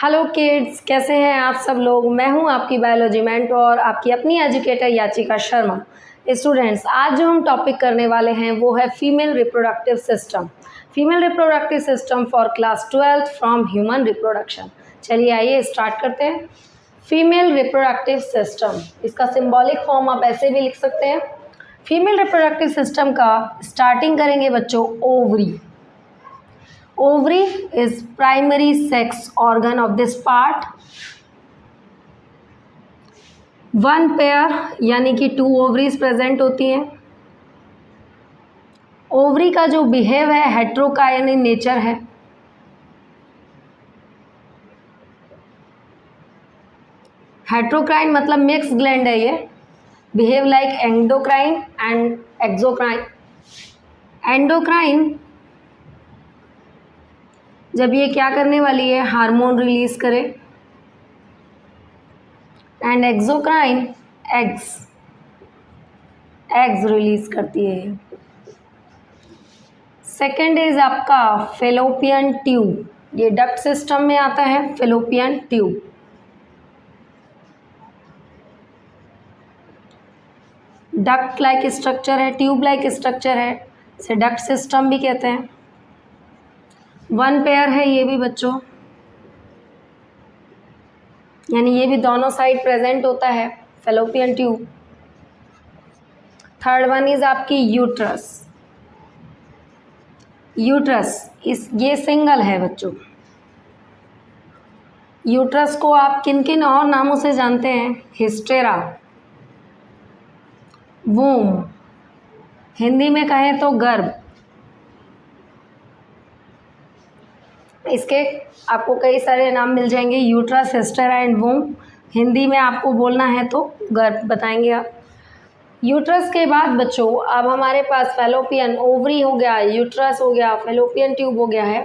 Hello kids, कैसे हैं आप सब लोग। मैं हूं आपकी बायोलॉजी मेंटर और आपकी अपनी एजुकेटर याचिका शर्मा। स्टूडेंट्स, आज जो हम टॉपिक करने वाले हैं वो है female reproductive system. Female reproductive system for class 12 from human reproduction. चलिए आइए स्टार्ट करते हैं। फीमेल रिप्रोडक्टिव सिस्टम, इसका सिंबॉलिक फॉर्म आप ऐसे भी लिख सकते हैं। फीमेल रिप्रोडक्टिव सिस्टम का स्टार्टिंग करेंगे बच्चों ovary. Ovary is primary sex organ of this part. One pair यानी कि 2 ovaries प्रेजेंट होती हैं। ओवरी का जो बिहेव है हेट्रोकाइन इन नेचर है। हेट्रोक्राइन मतलब मिक्स ग्लैंड है ये। Behave like endocrine and exocrine. Endocrine जब ये क्या करने वाली है, हार्मोन रिलीज करे। एंड एक्सोक्राइन एग्स रिलीज करती है। सेकेंड इज आपका फेलोपियन ट्यूब, ये डक्ट सिस्टम में आता है। Fallopian tube duct like structure है, ट्यूब लाइक स्ट्रक्चर है, इसे डक्ट सिस्टम भी कहते हैं। वन पेयर है ये भी बच्चों, यानी ये भी दोनों साइड प्रेजेंट होता है fallopian tube. Third one is आपकी यूट्रस। ये सिंगल है बच्चों। यूट्रस को आप किन किन और नामों से जानते हैं? हिस्टेरा, वूम, हिंदी में कहें तो गर्भ। इसके आपको कई सारे नाम मिल जाएंगे, यूट्रस, हिस्टेरा एंड वूम। हिंदी में आपको बोलना है तो गर्भ बताएंगे आप। यूट्रस के बाद बच्चों अब हमारे पास फेलोपियन, ओवरी हो गया, यूट्रस हो गया, फेलोपियन ट्यूब हो गया है।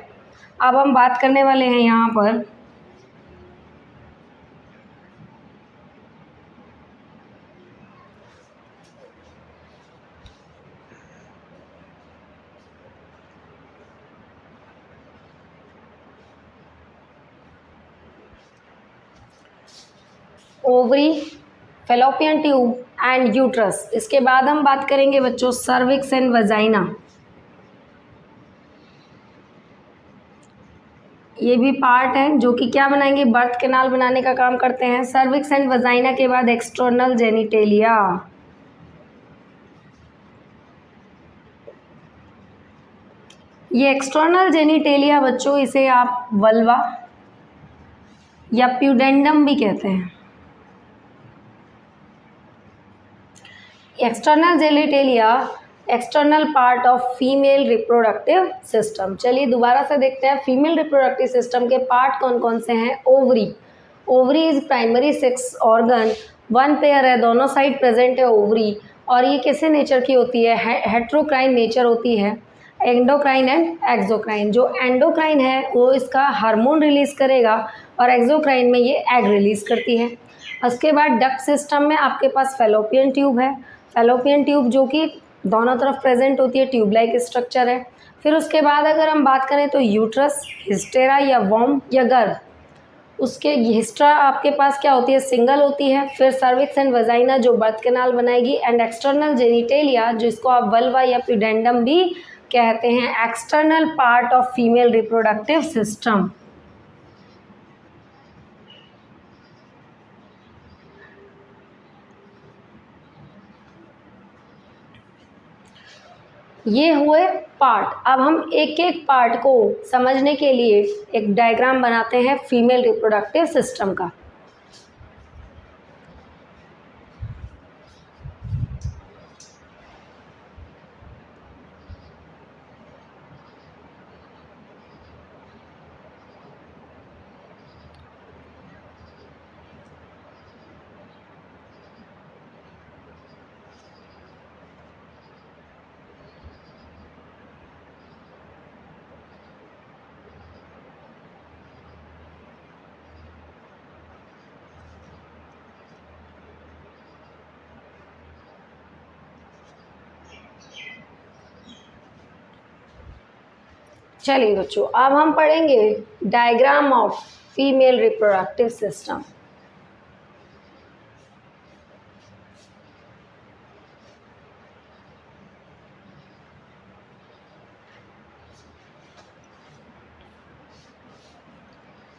अब हम बात करने वाले हैं यहाँ पर ovary, fallopian tube and uterus. इसके बाद हम बात करेंगे बच्चों सर्विक्स एंड वजाइना। ये भी पार्ट है जो कि क्या बनाएंगे, बर्थ कैनाल बनाने का काम करते हैं। सर्विक्स एंड वजाइना के बाद एक्सटर्नल जेनिटेलिया। ये एक्सटर्नल जेनिटेलिया बच्चों, इसे आप वल्वा या प्यूडेंडम भी कहते हैं। External genitalia external part of female reproductive system. चलिए दोबारा से देखते हैं फीमेल रिप्रोडक्टिव सिस्टम के पार्ट कौन कौन से हैं। Ovary is primary sex organ. One pair है, दोनों साइड प्रेजेंट है ओवरी। और ये कैसे नेचर की होती है? हेट्रोक्राइन नेचर होती है। Endocrine and exocrine. जो एंडोक्राइन है वो इसका हार्मोन रिलीज करेगा और एक्सोक्राइन में ये एग रिलीज करती है। उसके बाद डक्ट सिस्टम में आपके पास फेलोपियन ट्यूब है। फेलोपियन ट्यूब जो कि दोनों तरफ प्रेजेंट होती है, ट्यूब लाइक स्ट्रक्चर है। फिर उसके बाद अगर हम बात करें तो यूट्रस, हिस्टेरा या वॉम या गर्भ। उसके हिस्ट्रा आपके पास क्या होती है, सिंगल होती है। फिर सर्विक्स एंड वजाइना जो बर्थ कैनाल बनाएगी, एंड एक्सटर्नल जेनिटेलिया जिसको आप वल्वा या प्यूडेंडम भी कहते हैं, external part of female reproductive system. ये हुए पार्ट। अब हम एक एक पार्ट को समझने के लिए एक डायग्राम बनाते हैं फीमेल रिप्रोडक्टिव सिस्टम का। चलिए बच्चों, अब हम पढ़ेंगे diagram of female reproductive system.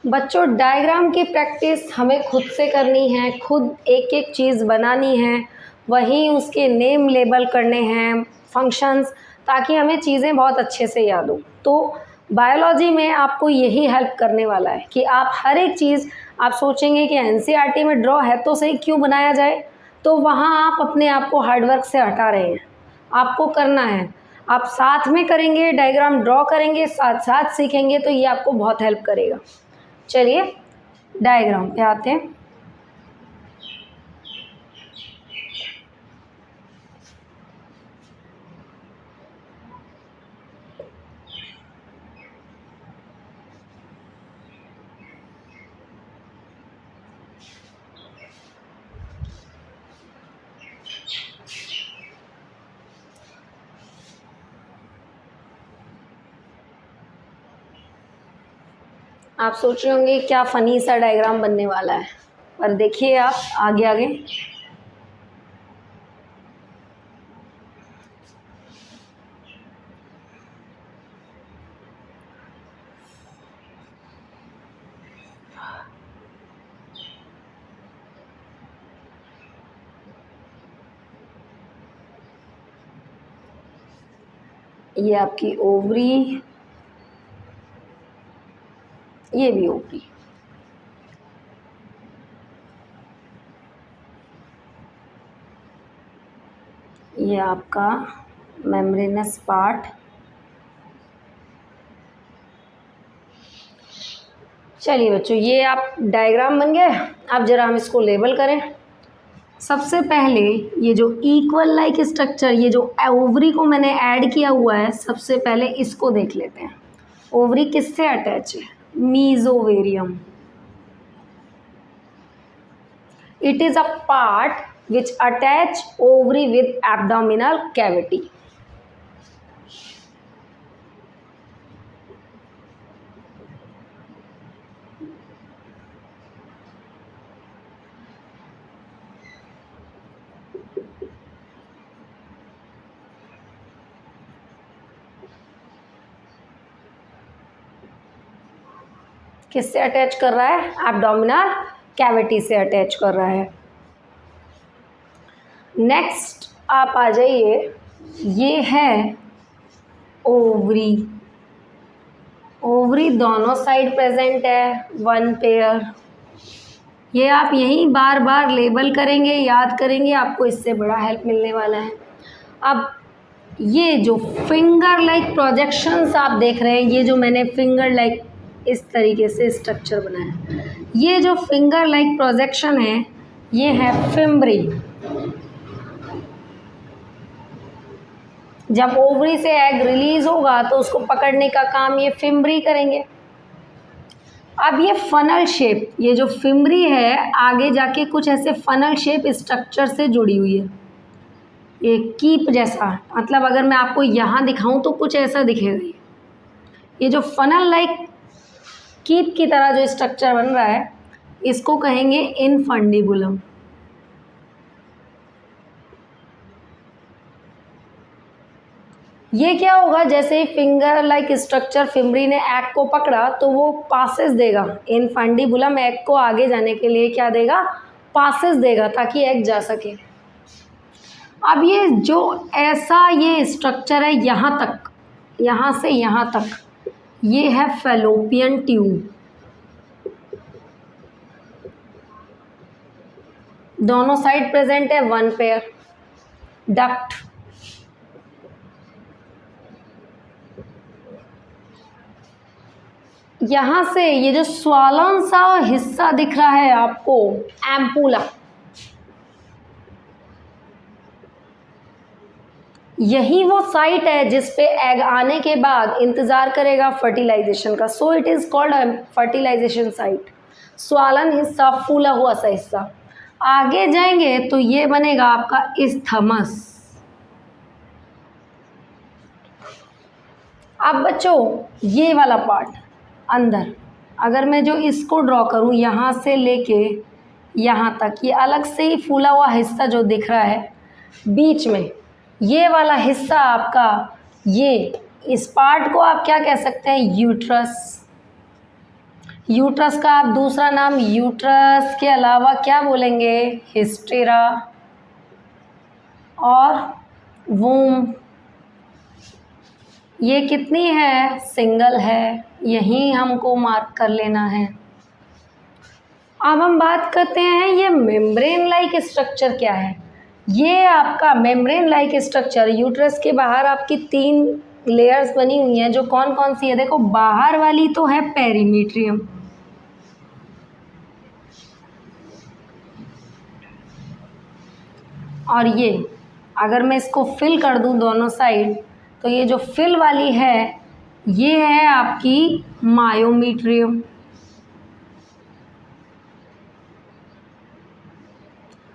बच्चों डायग्राम की प्रैक्टिस हमें खुद से करनी है, खुद एक एक चीज़ बनानी है, वहीं उसके नेम लेबल करने हैं, फंक्शंस, ताकि हमें चीज़ें बहुत अच्छे से याद हो। तो बायोलॉजी में आपको यही हेल्प करने वाला है कि आप हर एक चीज़, आप सोचेंगे कि एनसीईआरटी में ड्रॉ है तो सही क्यों बनाया जाए, तो वहाँ आप अपने आप को हार्डवर्क से हटा रहे हैं। आपको करना है, आप साथ में करेंगे, डायग्राम ड्रॉ करेंगे, साथ साथ सीखेंगे, तो ये आपको बहुत हेल्प करेगा। चलिए डायग्राम पे आते हैं। आप सोच रहे होंगे क्या फ़नी सा डायग्राम बनने वाला है, पर देखिए आप आगे आगे। ये आपकी ओवरी, ये भी ओवरी। ये आपका मेम्ब्रेनस पार्ट। चलिए बच्चों, ये आप डायग्राम बन गए। अब जरा हम इसको लेबल करें। सबसे पहले ये जो इक्वल लाइक स्ट्रक्चर, ये जो ओवरी को मैंने ऐड किया हुआ है, सबसे पहले इसको देख लेते हैं। ओवरी किससे अटैच है? मीजोवेरियम। It is a part which attach ovary with abdominal cavity. किससे अटैच कर रहा है? एब्डोमिनल कैविटी से अटैच कर रहा है। नेक्स्ट आप आ जाइए, ये है ओवरी। ओवरी दोनों साइड प्रेजेंट है, वन पेयर। ये आप यहीं बार बार लेबल करेंगे, याद करेंगे, आपको इससे बड़ा हेल्प मिलने वाला है। अब ये जो फिंगर लाइक प्रोजेक्शंस आप देख रहे हैं, ये जो मैंने फिंगर लाइक इस तरीके से स्ट्रक्चर बनाया, ये जो फिंगर लाइक प्रोजेक्शन है, ये है फिम्ब्री। जब ओवरी से एग रिलीज होगा तो उसको पकड़ने का काम ये फिम्ब्री करेंगे। अब ये फनल शेप, ये जो फिम्ब्री है आगे जाके कुछ ऐसे फनल शेप स्ट्रक्चर से जुड़ी हुई है, ये कीप जैसा। मतलब अगर मैं आपको यहाँ दिखाऊं तो कुछ ऐसा दिखेगा। ये जो फनल लाइक कीप की तरह जो स्ट्रक्चर बन रहा है, इसको कहेंगे इनफंडिबुलम। ये क्या होगा, जैसे ही फिंगर लाइक स्ट्रक्चर फिम्ब्री ने एग को पकड़ा तो वो पासेस देगा। इनफंडिबुलम एग को आगे जाने के लिए क्या देगा? पासेस देगा, ताकि एग जा सके। अब ये जो ऐसा ये स्ट्रक्चर है यहाँ तक, यहाँ से यहाँ तक, ये है फैलोपियन ट्यूब। दोनों साइड प्रेजेंट है, वन पेयर। डक्ट, यहाँ से ये जो स्वालन सा हिस्सा दिख रहा है आपको, एम्पुला, यही वो साइट है जिस पे एग आने के बाद इंतज़ार करेगा फर्टिलाइजेशन का। So it is called fertilisation site. Swollen हिस्सा, फूला हुआ सा हिस्सा। आगे जाएंगे तो ये बनेगा आपका इस्थमस। अब बच्चों ये वाला पार्ट अंदर, अगर मैं जो इसको ड्रॉ करूँ यहाँ से लेके यहाँ तक, ये अलग से ही फूला हुआ हिस्सा जो दिख रहा है बीच में, ये वाला हिस्सा आपका, ये इस पार्ट को आप क्या कह सकते हैं? यूट्रस। यूट्रस का आप दूसरा नाम यूट्रस के अलावा क्या बोलेंगे? हिस्टेरा और वूम। ये कितनी है? सिंगल है, यहीं हमको मार्क कर लेना है। अब हम बात करते हैं ये मेम्ब्रेन लाइक स्ट्रक्चर क्या है। ये आपका मेम्ब्रेन लाइक स्ट्रक्चर, यूट्रस के बाहर आपकी 3 लेयर्स बनी हुई हैं, जो कौन कौन सी है? देखो, बाहर वाली तो है पेरीमीट्रियम, और ये अगर मैं इसको फिल कर दूं दोनों साइड, तो ये जो फिल वाली है ये है आपकी मायोमीट्रियम।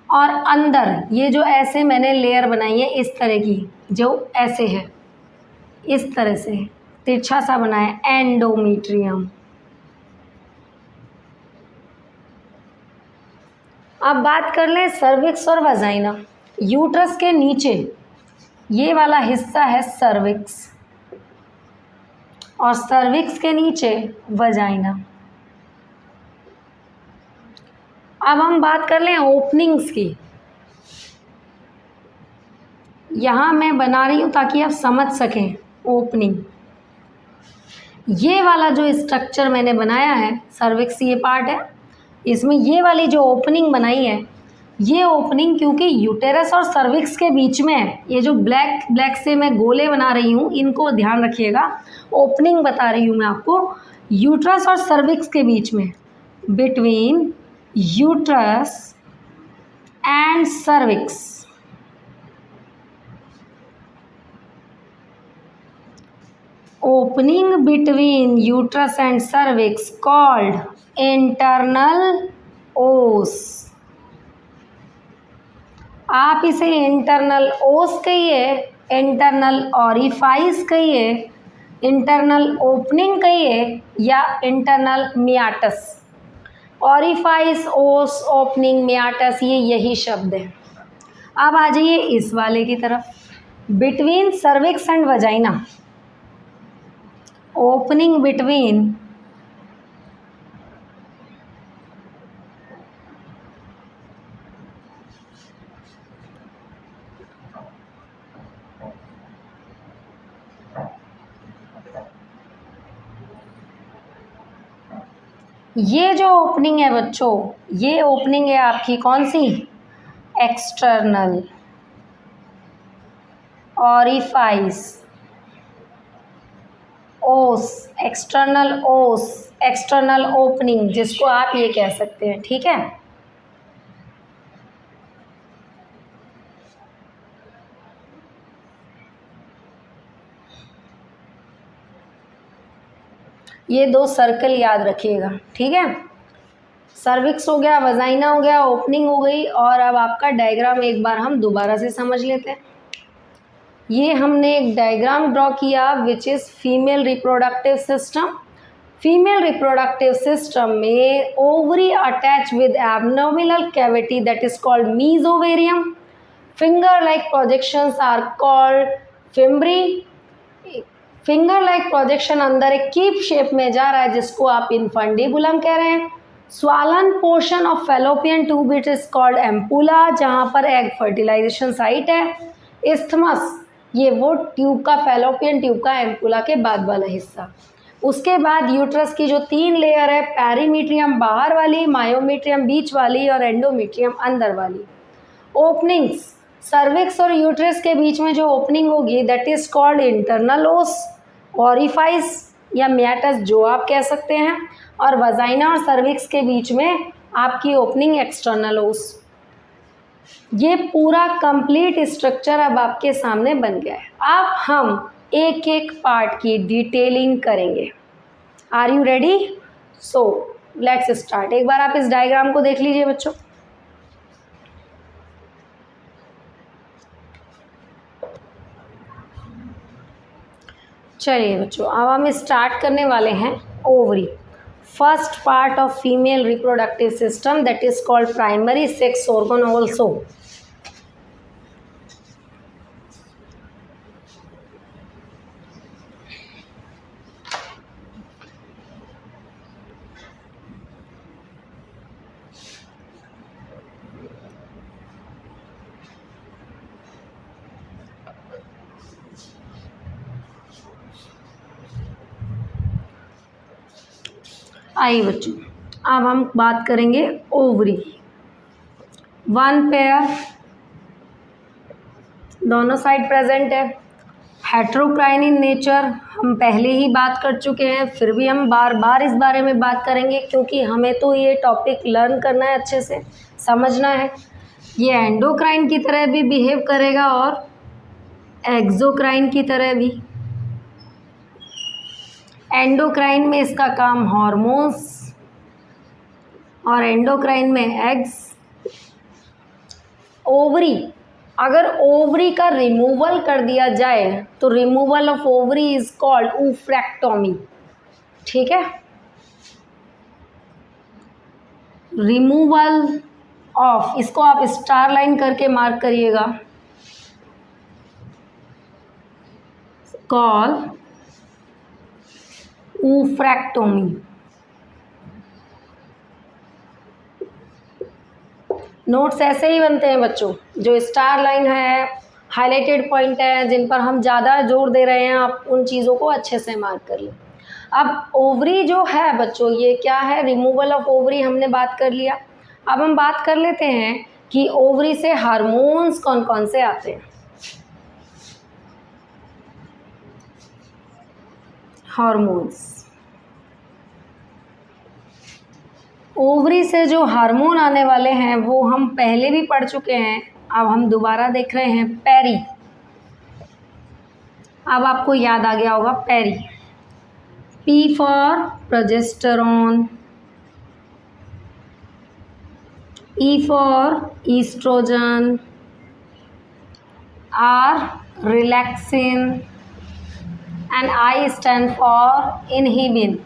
और अंदर ये जो ऐसे मैंने लेयर बनाई है इस तरह की, जो ऐसे है, इस तरह से तिरछा सा बना है, एंडोमीट्रियम। अब बात कर लें सर्विक्स और वजाइना। यूट्रस के नीचे ये वाला हिस्सा है सर्विक्स, और सर्विक्स के नीचे वजाइना। अब हम बात कर लें ओपनिंग्स की। यहाँ मैं बना रही हूँ ताकि आप समझ सकें ओपनिंग। ये वाला जो स्ट्रक्चर मैंने बनाया है, सर्विक्स ये पार्ट है, इसमें ये वाली जो ओपनिंग बनाई है, ये ओपनिंग क्योंकि यूटेरस और सर्विक्स के बीच में है, ये जो ब्लैक ब्लैक से मैं गोले बना रही हूँ, इनको ध्यान रखिएगा। ओपनिंग बता रही हूँ मैं आपको यूट्रस और सर्विक्स के बीच में, between uterus and cervix. Opening between uterus and cervix called internal ओस। आप इसे इंटरनल ओस कहिए, इंटरनल ऑरिफाइस कहिए, इंटरनल ओपनिंग कहिए, या इंटरनल मियाटस। ऑरिफाइस, ओस, ओपनिंग, मियाटस, ये यही शब्द है। अब आ जाइए इस वाले की तरफ, between cervix and vagina. Opening between ये जो ओपनिंग है बच्चों, ये ओपनिंग है आपकी कौन सी? एक्सटर्नल ऑरिफाइस ओस, एक्सटर्नल ओस, एक्सटर्नल ओपनिंग, जिसको आप ये कह सकते हैं, ठीक है। ये 2 सर्कल याद रखिएगा, ठीक है। सर्विक्स हो गया, वजाइना हो गया, ओपनिंग हो गई, और अब आपका डायग्राम एक बार हम दोबारा से समझ लेते हैं। ये हमने एक डायग्राम ड्रॉ किया which is female reproductive system. Female reproductive system में ovary attach with abdominal cavity that is called mesovarium. Finger like projections are called fimbriae. Finger like projection अंदर एक कीप शेप में जा रहा है, जिसको आप इनफंडिबुलम कह रहे हैं। स्वालन portion of fallopian tube it is called ampulla, जहाँ पर एग फर्टिलाइजेशन साइट है। इस्थमस, ये वो ट्यूब का, फेलोपियन ट्यूब का एम्पुला के बाद वाला हिस्सा। उसके बाद यूट्रस की जो 3 लेयर है, पेरीमीट्रियम बाहर वाली, मायोमीट्रियम बीच वाली, और एंडोमीट्रियम अंदर वाली। ओपनिंग्स, सर्विक्स और यूट्रस के बीच में जो ओपनिंग होगी दैट इज कॉल्ड इंटरनल ओस, ऑरिफाइस या मियाटस जो आप कह सकते हैं, और वजाइना और सर्विक्स के बीच में आपकी ओपनिंग एक्सटर्नल ओस। ये पूरा कंप्लीट स्ट्रक्चर अब आपके सामने बन गया है। अब हम एक एक पार्ट की डिटेलिंग करेंगे। Are you ready? So let's start. एक बार आप इस डायग्राम को देख लीजिए बच्चों। चलिए बच्चों, अब हम स्टार्ट करने वाले हैं ovary. first part of female reproductive system, that is called primary sex organ also. आइए बच्चों, अब हम बात करेंगे ओवरी। वन पेयर, दोनों साइड प्रेजेंट है, हेट्रोक्राइन इन नेचर, हम पहले ही बात कर चुके हैं, फिर भी हम बार बार इस बारे में बात करेंगे क्योंकि हमें तो ये टॉपिक लर्न करना है, अच्छे से समझना है। ये एंडोक्राइन की तरह भी बिहेव करेगा और एक्सोक्राइन की तरह भी। एंडोक्राइन में इसका काम हार्मोन्स और एंडोक्राइन में एग्स। ओवरी, अगर ओवरी का रिमूवल कर दिया जाए तो removal of ovary is called oophorectomy. ठीक है, रिमूवल ऑफ, इसको आप स्टार लाइन करके मार्क करिएगा, कॉल ऊफ्रेक्टोमी। नोट्स ऐसे ही बनते हैं बच्चों, जो स्टार लाइन है, हाईलाइटेड पॉइंट है, जिन पर हम ज़्यादा जोर दे रहे हैं, आप उन चीज़ों को अच्छे से मार्क कर लें। अब ओवरी जो है बच्चों, ये क्या है, रिमूवल ऑफ ओवरी हमने बात कर लिया। अब हम बात कर लेते हैं कि ओवरी से हार्मोन्स कौन कौन से आते हैं। हार्मोन्स, ओवरी से जो हार्मोन आने वाले हैं वो हम पहले भी पढ़ चुके हैं, अब हम दोबारा देख रहे हैं। पेरी, अब आपको याद आ गया होगा PERI. P for progesterone, E for oestrogen, R relaxin and I stand for inhibin.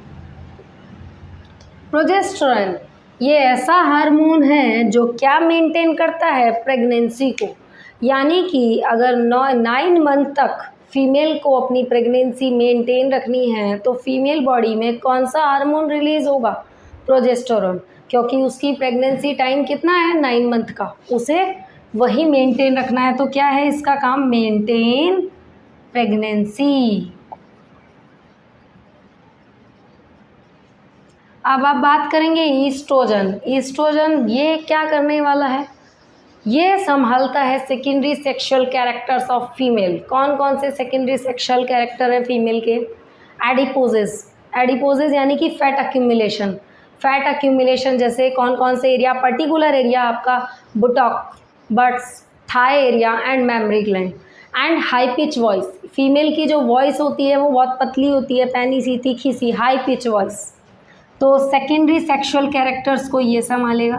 Progesterone ये ऐसा हार्मोन है जो क्या मेंटेन करता है, प्रेगनेंसी को। यानी कि अगर 9 मंथ तक फीमेल को अपनी प्रेगनेंसी मेंटेन रखनी है तो फीमेल बॉडी में कौन सा हार्मोन रिलीज होगा, प्रोजेस्टेरोन, क्योंकि उसकी प्रेगनेंसी टाइम कितना है, 9 मंथ का, उसे वही मेंटेन रखना है। तो क्या है इसका काम, मेंटेन प्रेगनेंसी। अब आप बात करेंगे ईस्ट्रोजन। ईस्ट्रोजन ये क्या करने वाला है, ये संभालता है secondary sexual characters of female. कौन कौन से सेकेंडरी सेक्सुअल कैरेक्टर हैं फीमेल के, एडिपोजेस। एडिपोजेस यानी कि फैट अक्यूमुलेशन। फैट अक्यूमुलेशन जैसे कौन कौन से एरिया, पर्टिकुलर एरिया आपका buttock, butts, thigh area and mammary gland. And high pitch voice, female की जो वॉइस होती है वो बहुत पतली होती है, पैनी सी, तीखी सी, हाई पिच वॉइस। तो सेकेंडरी सेक्सुअल कैरेक्टर्स को ये संभालेगा।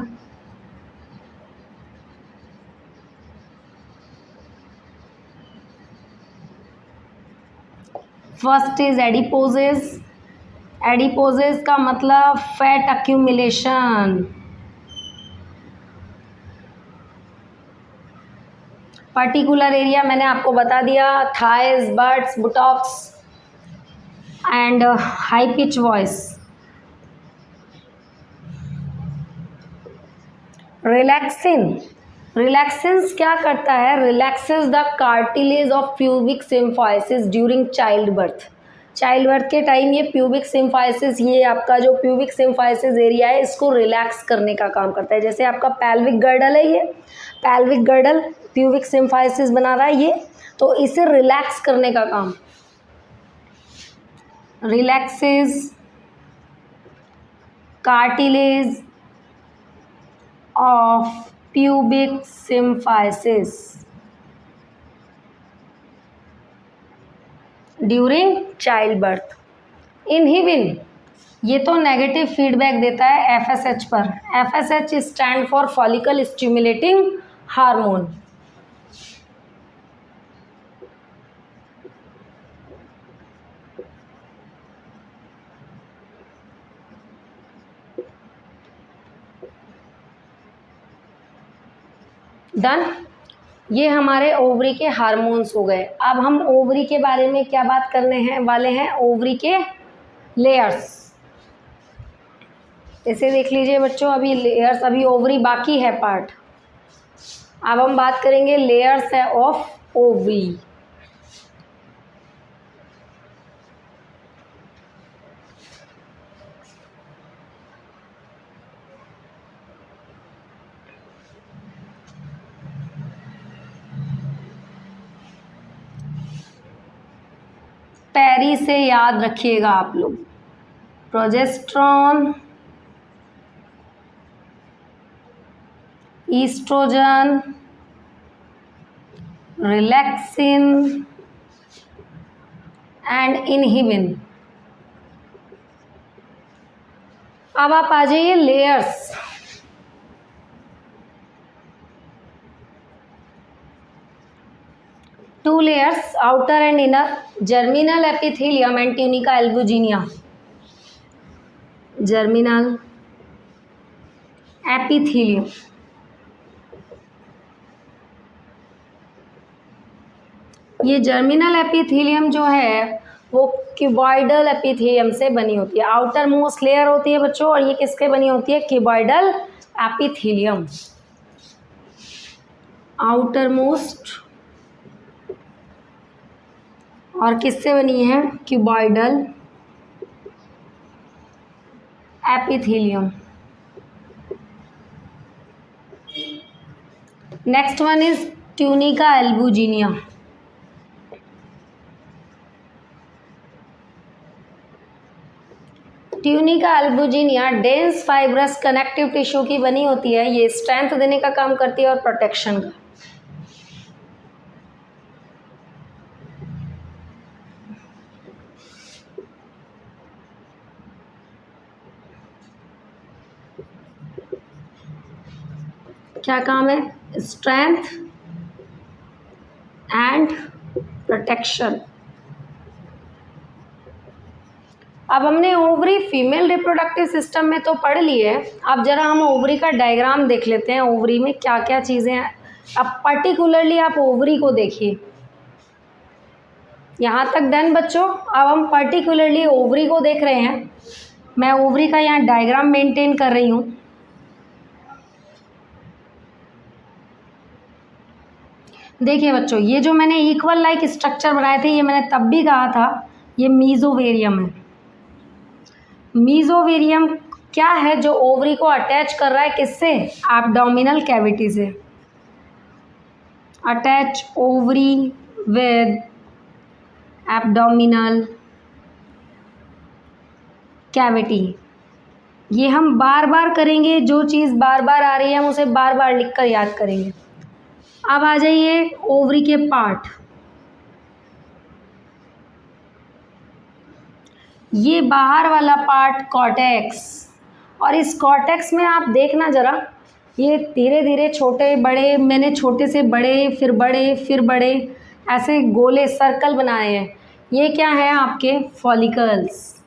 First is एडिपोजेस। एडिपोजेस का मतलब फैट अक्यूमुलेशन। पर्टिकुलर एरिया मैंने आपको बता दिया, thighs, butts, buttocks and high pitch voice. Relaxin, relaxins क्या करता है, relaxes the cartilage of pubic symphysis during child birth. Child birth के टाइम ये प्यूबिक सिम्फाइसिस, ये आपका जो प्यूबिक सिम्फाइसिस एरिया है इसको रिलैक्स करने का काम करता है। जैसे आपका पैल्विक गर्डल है, ये पैल्विक गर्डल प्यूबिक सिम्फाइसिस बना रहा है ये, तो इसे रिलैक्स करने का काम। Relaxes cartilage of pubic symphysis during childbirth। Inhibin ये तो नेगेटिव फीडबैक देता है FSH पर। FSH stand for follicle stimulating hormone. Done. ये हमारे ओवरी के हार्मोन्स हो गए। अब हम ओवरी के बारे में क्या बात करने हैं वाले हैं, ओवरी के लेयर्स। इसे देख लीजिए बच्चों, अभी लेयर्स, अभी ओवरी बाकी है पार्ट। अब हम बात करेंगे लेयर्स है ऑफ ओवरी। पैरी से याद रखिएगा आप लोग, progesterone, oestrogen, relaxin and inhibin. अब आप आ जाइए layers. Two layers, outer and inner, germinal epithelium and tunica albuginea. Germinal epithelium, ये जर्मिनल एपिथेलियम जो है वो क्यूबॉइडल एपिथेलियम से बनी होती है। आउटर मोस्ट लेयर होती है बच्चों, और ये किसके बनी होती है, क्यूबॉइडल एपिथेलियम। आउटर मोस्ट और किससे बनी है, cuboidal epithelium. Next one is tunica albuginea. Tunica albuginea dense fibrous connective tissue की बनी होती है। ये स्ट्रेंथ देने का काम करती है और प्रोटेक्शन का। क्या काम है, स्ट्रेंथ एंड प्रोटेक्शन। अब हमने ओवरी फीमेल रिप्रोडक्टिव सिस्टम में तो पढ़ ली है। अब जरा हम ओवरी का डायग्राम देख लेते हैं, ओवरी में क्या क्या चीज़ें हैं। अब पर्टिकुलरली आप ओवरी को देखिए, यहाँ तक डन बच्चों। अब हम पर्टिकुलरली ओवरी को देख रहे हैं। मैं ओवरी का यहाँ डायग्राम मेंटेन कर रही हूँ। देखिए बच्चों, ये जो मैंने इक्वल लाइक स्ट्रक्चर बनाए थे, ये मैंने तब भी कहा था, ये मीजोवेरियम है। मीजोवेरियम क्या है, जो ओवरी को अटैच कर रहा है किससे, एब्डोमिनल कैविटी से। Attach ovary with abdominal cavity. ये हम बार बार करेंगे, जो चीज़ बार बार आ रही है हम उसे बार बार लिखकर याद करेंगे। अब आ जाइए ओवरी के पार्ट। ये बाहर वाला पार्ट कॉर्टेक्स, और इस कॉर्टेक्स में आप देखना ज़रा, ये धीरे धीरे छोटे बड़े, मैंने छोटे से बड़े फिर बड़े फिर बड़े ऐसे गोले सर्कल बनाए हैं। ये क्या है, आपके फॉलिकल्स।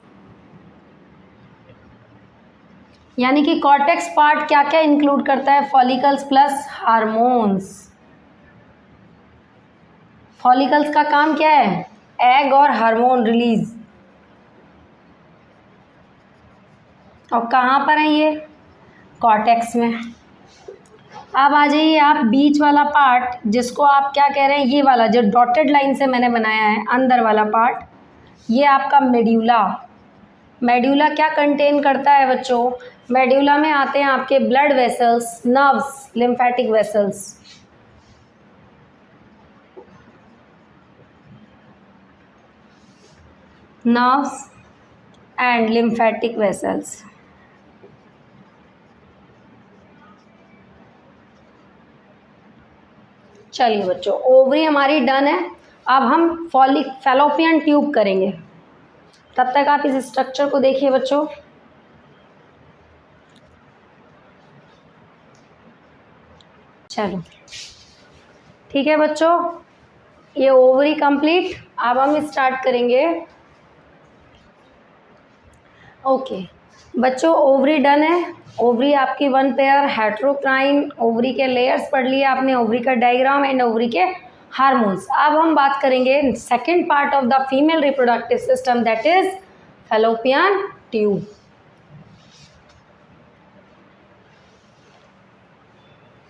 यानी कि कॉर्टेक्स पार्ट क्या क्या इंक्लूड करता है, फॉलिकल्स प्लस हार्मोन्स। फॉलिकल्स का काम क्या है, एग और हार्मोन रिलीज। और कहाँ पर है ये, कॉर्टेक्स में। अब आ जाइए आप बीच वाला पार्ट, जिसको आप क्या कह रहे हैं, ये वाला जो डॉटेड लाइन से मैंने बनाया है अंदर वाला पार्ट, ये आपका मेड्यूला। मेड्यूला क्या कंटेन करता है बच्चों, मेड्यूला में आते हैं आपके blood vessels, nerves, lymphatic vessels. Nerves and lymphatic vessels. चलिए बच्चों, ओवरी हमारी डन है। अब हम फैलोपियन ट्यूब करेंगे। तब तक आप इस स्ट्रक्चर को देखिए बच्चों। चलो ठीक है बच्चों, ये ओवरी कंप्लीट। अब हम स्टार्ट करेंगे। ओके, बच्चों ओवरी डन है। ओवरी आपकी वन पेयर, हेट्रोक्राइन, ओवरी के लेयर्स पढ़ लिए आपने, ओवरी का डायग्राम एंड ओवरी के हार्मोन्स। अब हम बात करेंगे second part of the female reproductive system, that is fallopian tube.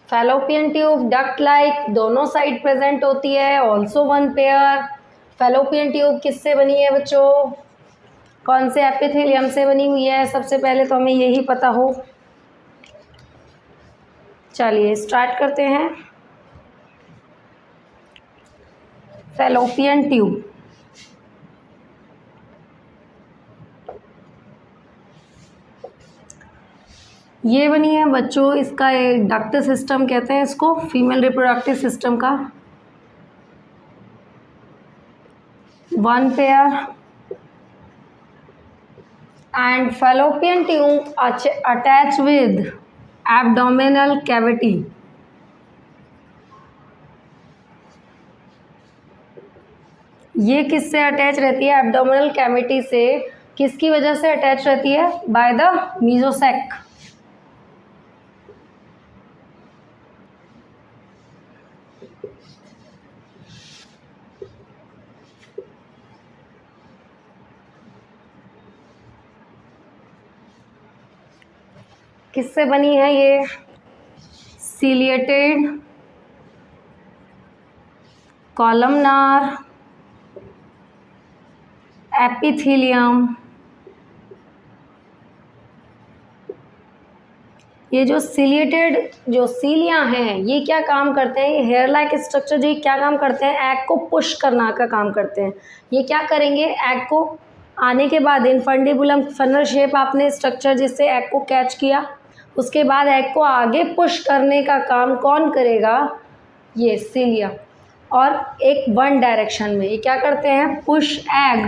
Fallopian tube duct like दोनों साइड प्रेजेंट होती है, also one pair. Fallopian tube किससे बनी है बच्चों? कौन से एपिथेलियम से बनी हुई है? सबसे पहले तो हमें यही पता हो। चलिए स्टार्ट करते हैं। फैलोपियन ट्यूब ये बनी है बच्चों, इसका एक डक्ट सिस्टम कहते हैं इसको, फीमेल रिप्रोडक्टिव सिस्टम का one pair. And fallopian tube attach with abdominal cavity. ये किससे अटैच रहती है? एब्डोमिनल कैविटी से। किसकी वजह से अटैच रहती है? By the mesosac. किससे बनी है ये? Ciliated columnar epithelium. ये जो सीलिएटेड जो सीलियां हैं, ये क्या काम करते हैं? ये हेयर लाइक स्ट्रक्चर जो क्या काम करते हैं? एग को पुश करना का काम करते हैं। ये क्या करेंगे? एग को आने के बाद इनफंडिबुलम फनल शेप आपने स्ट्रक्चर जिससे एग को कैच किया, उसके बाद एग को आगे पुश करने का काम कौन करेगा? ये सीलिया। और एक वन डायरेक्शन में ये क्या करते हैं? Push egg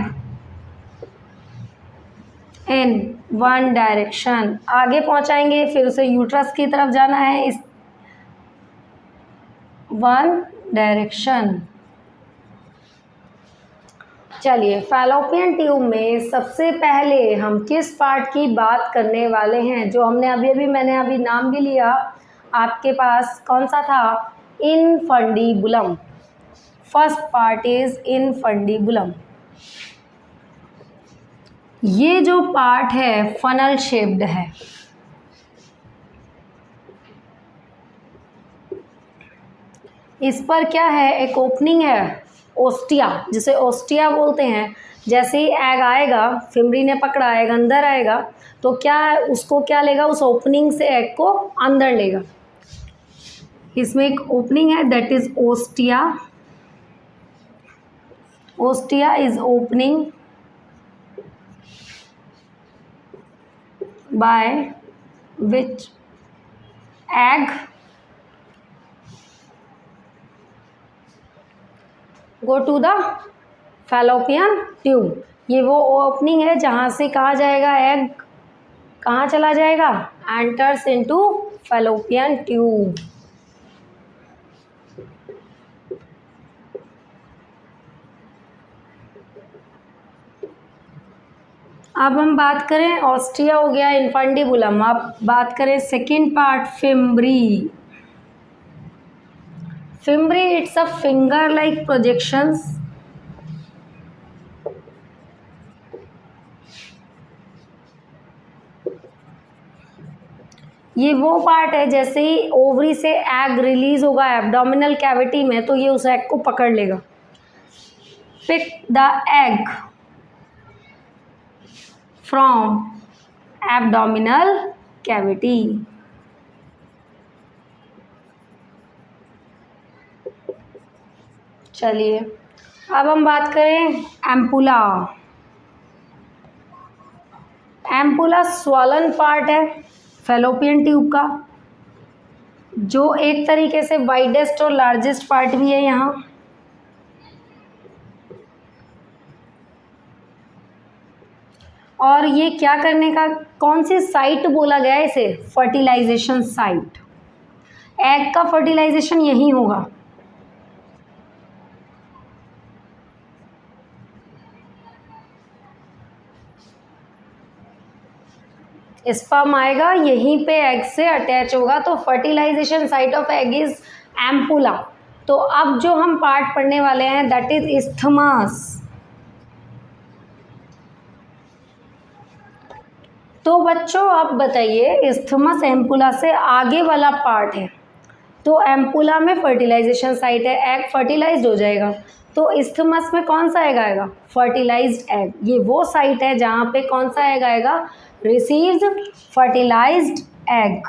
in one direction, आगे पहुंचाएंगे, फिर उसे यूट्रस की तरफ जाना है इस वन डायरेक्शन। चलिए फैलोपियन ट्यूब में सबसे पहले हम किस पार्ट की बात करने वाले हैं? जो हमने मैंने अभी नाम भी लिया, आपके पास कौन सा था? Infundibulum. First part is infundibulum. ये जो पार्ट है फनल शेप्ड है। इस पर क्या है? एक ओपनिंग है, ओस्टिया, जिसे ओस्टिया बोलते हैं। जैसे ही एग आएगा, फिमरी ने पकड़ा, एग अंदर आएगा तो क्या है? उसको क्या लेगा? उस ओपनिंग से एग को अंदर लेगा। इसमें एक ओपनिंग है, that is ostia. Ostia is opening by which egg go to the fallopian tube। ये वो ओपनिंग है जहाँ से कहा जाएगा? एग कहाँ चला जाएगा? Enters into fallopian tube। अब हम बात करें, ऑस्टिया हो गया, इनफंडिबुलम। अब बात करें second part, fimbriae. Fimbriae it's a finger like projections. ये वो पार्ट है जैसे ही ओवरी से एग रिलीज होगा एब्डोमिनल कैविटी में, तो ये उस एग को पकड़ लेगा। Pick the egg from abdominal cavity. चलिए अब हम बात करें एम्पुला। एम्पुला स्वॉलन पार्ट है फैलोपियन ट्यूब का, जो एक तरीके से वाइडेस्ट और लार्जेस्ट पार्ट भी है यहाँ। और ये क्या करने का, कौन सी साइट बोला गया है इसे? Fertilisation site. एग का फर्टिलाइजेशन यहीं होगा। स्पर्म आएगा, यहीं पे एग से अटैच होगा, तो fertilisation site of egg is ampulla. तो अब जो हम पार्ट पढ़ने वाले हैं दैट इज इस्थमस। तो बच्चों आप बताइए, इस्थमस एम्पुला से आगे वाला पार्ट है, तो एम्पुला में फर्टिलाइजेशन साइट है, एग फर्टिलाइज्ड हो जाएगा, तो इस्थमस में कौन सा एग आएगा? Fertilised egg. ये वो साइट है जहाँ पे कौन सा एग आएगा? Received fertilised egg.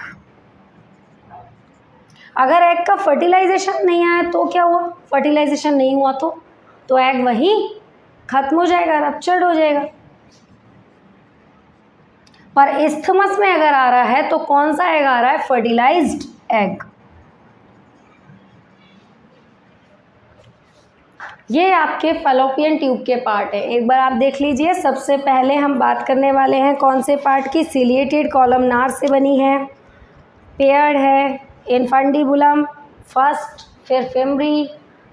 अगर एग का फर्टिलाइजेशन नहीं आया तो क्या हुआ? फर्टिलाइजेशन नहीं हुआ तो एग वहीं खत्म हो जाएगा, रप्चर्ड हो जाएगा। पर इस्थमस में अगर आ रहा है तो कौन सा एग आ रहा है? Fertilised egg. ये आपके फैलोपियन ट्यूब के पार्ट है, एक बार आप देख लीजिए। सबसे पहले हम बात करने वाले हैं कौन से पार्ट की? सिलिएटेड कॉलमनार से बनी है, पेयर्ड है, इनफंडिबुलम फर्स्ट, फिर फेमरी,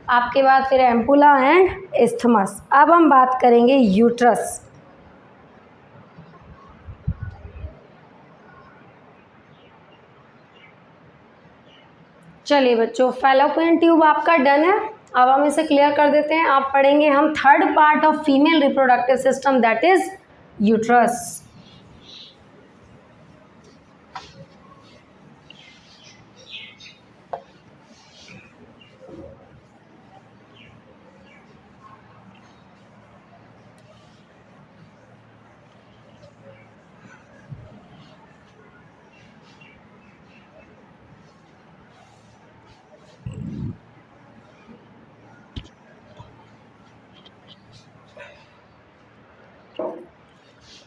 आपके बाद फिर एम्पुला एंड इस्थमस। अब हम बात करेंगे यूट्रस। चलिए बच्चों, फैलोपियन ट्यूब आपका डन है। अब हम इसे क्लियर कर देते हैं। आप पढ़ेंगे हम third part of female reproductive system that is uterus.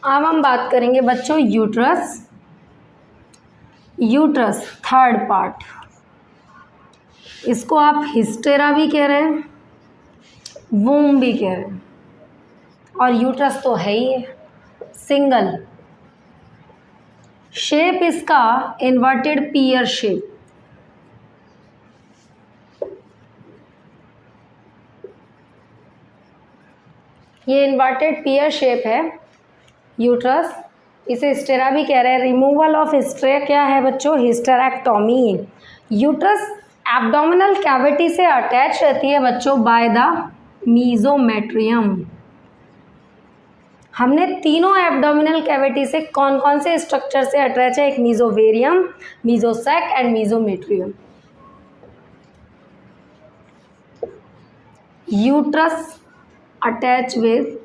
अब हम बात करेंगे बच्चों यूट्रस। यूट्रस थर्ड पार्ट, इसको आप हिस्टेरा भी कह रहे हैं, वूम भी कह रहे हैं, और यूट्रस तो है ही है सिंगल। शेप इसका इन्वर्टेड पियर शेप। ये इन्वर्टेड पियर शेप है यूट्रस, इसे हिस्टेरा भी कह रहे हैं। रिमूवल ऑफ हिस्टेरा क्या है बच्चों? हिस्टेरेक्टोमी। यूट्रस एब्डोमिनल कैविटी से अटैच रहती है बच्चों बाय द मीजोमेट्रियम। हमने तीनों एब्डोमिनल कैविटी से कौन कौन से स्ट्रक्चर से अटैच है? एक mesovarium, mesosac and mesometrium. Uterus attach with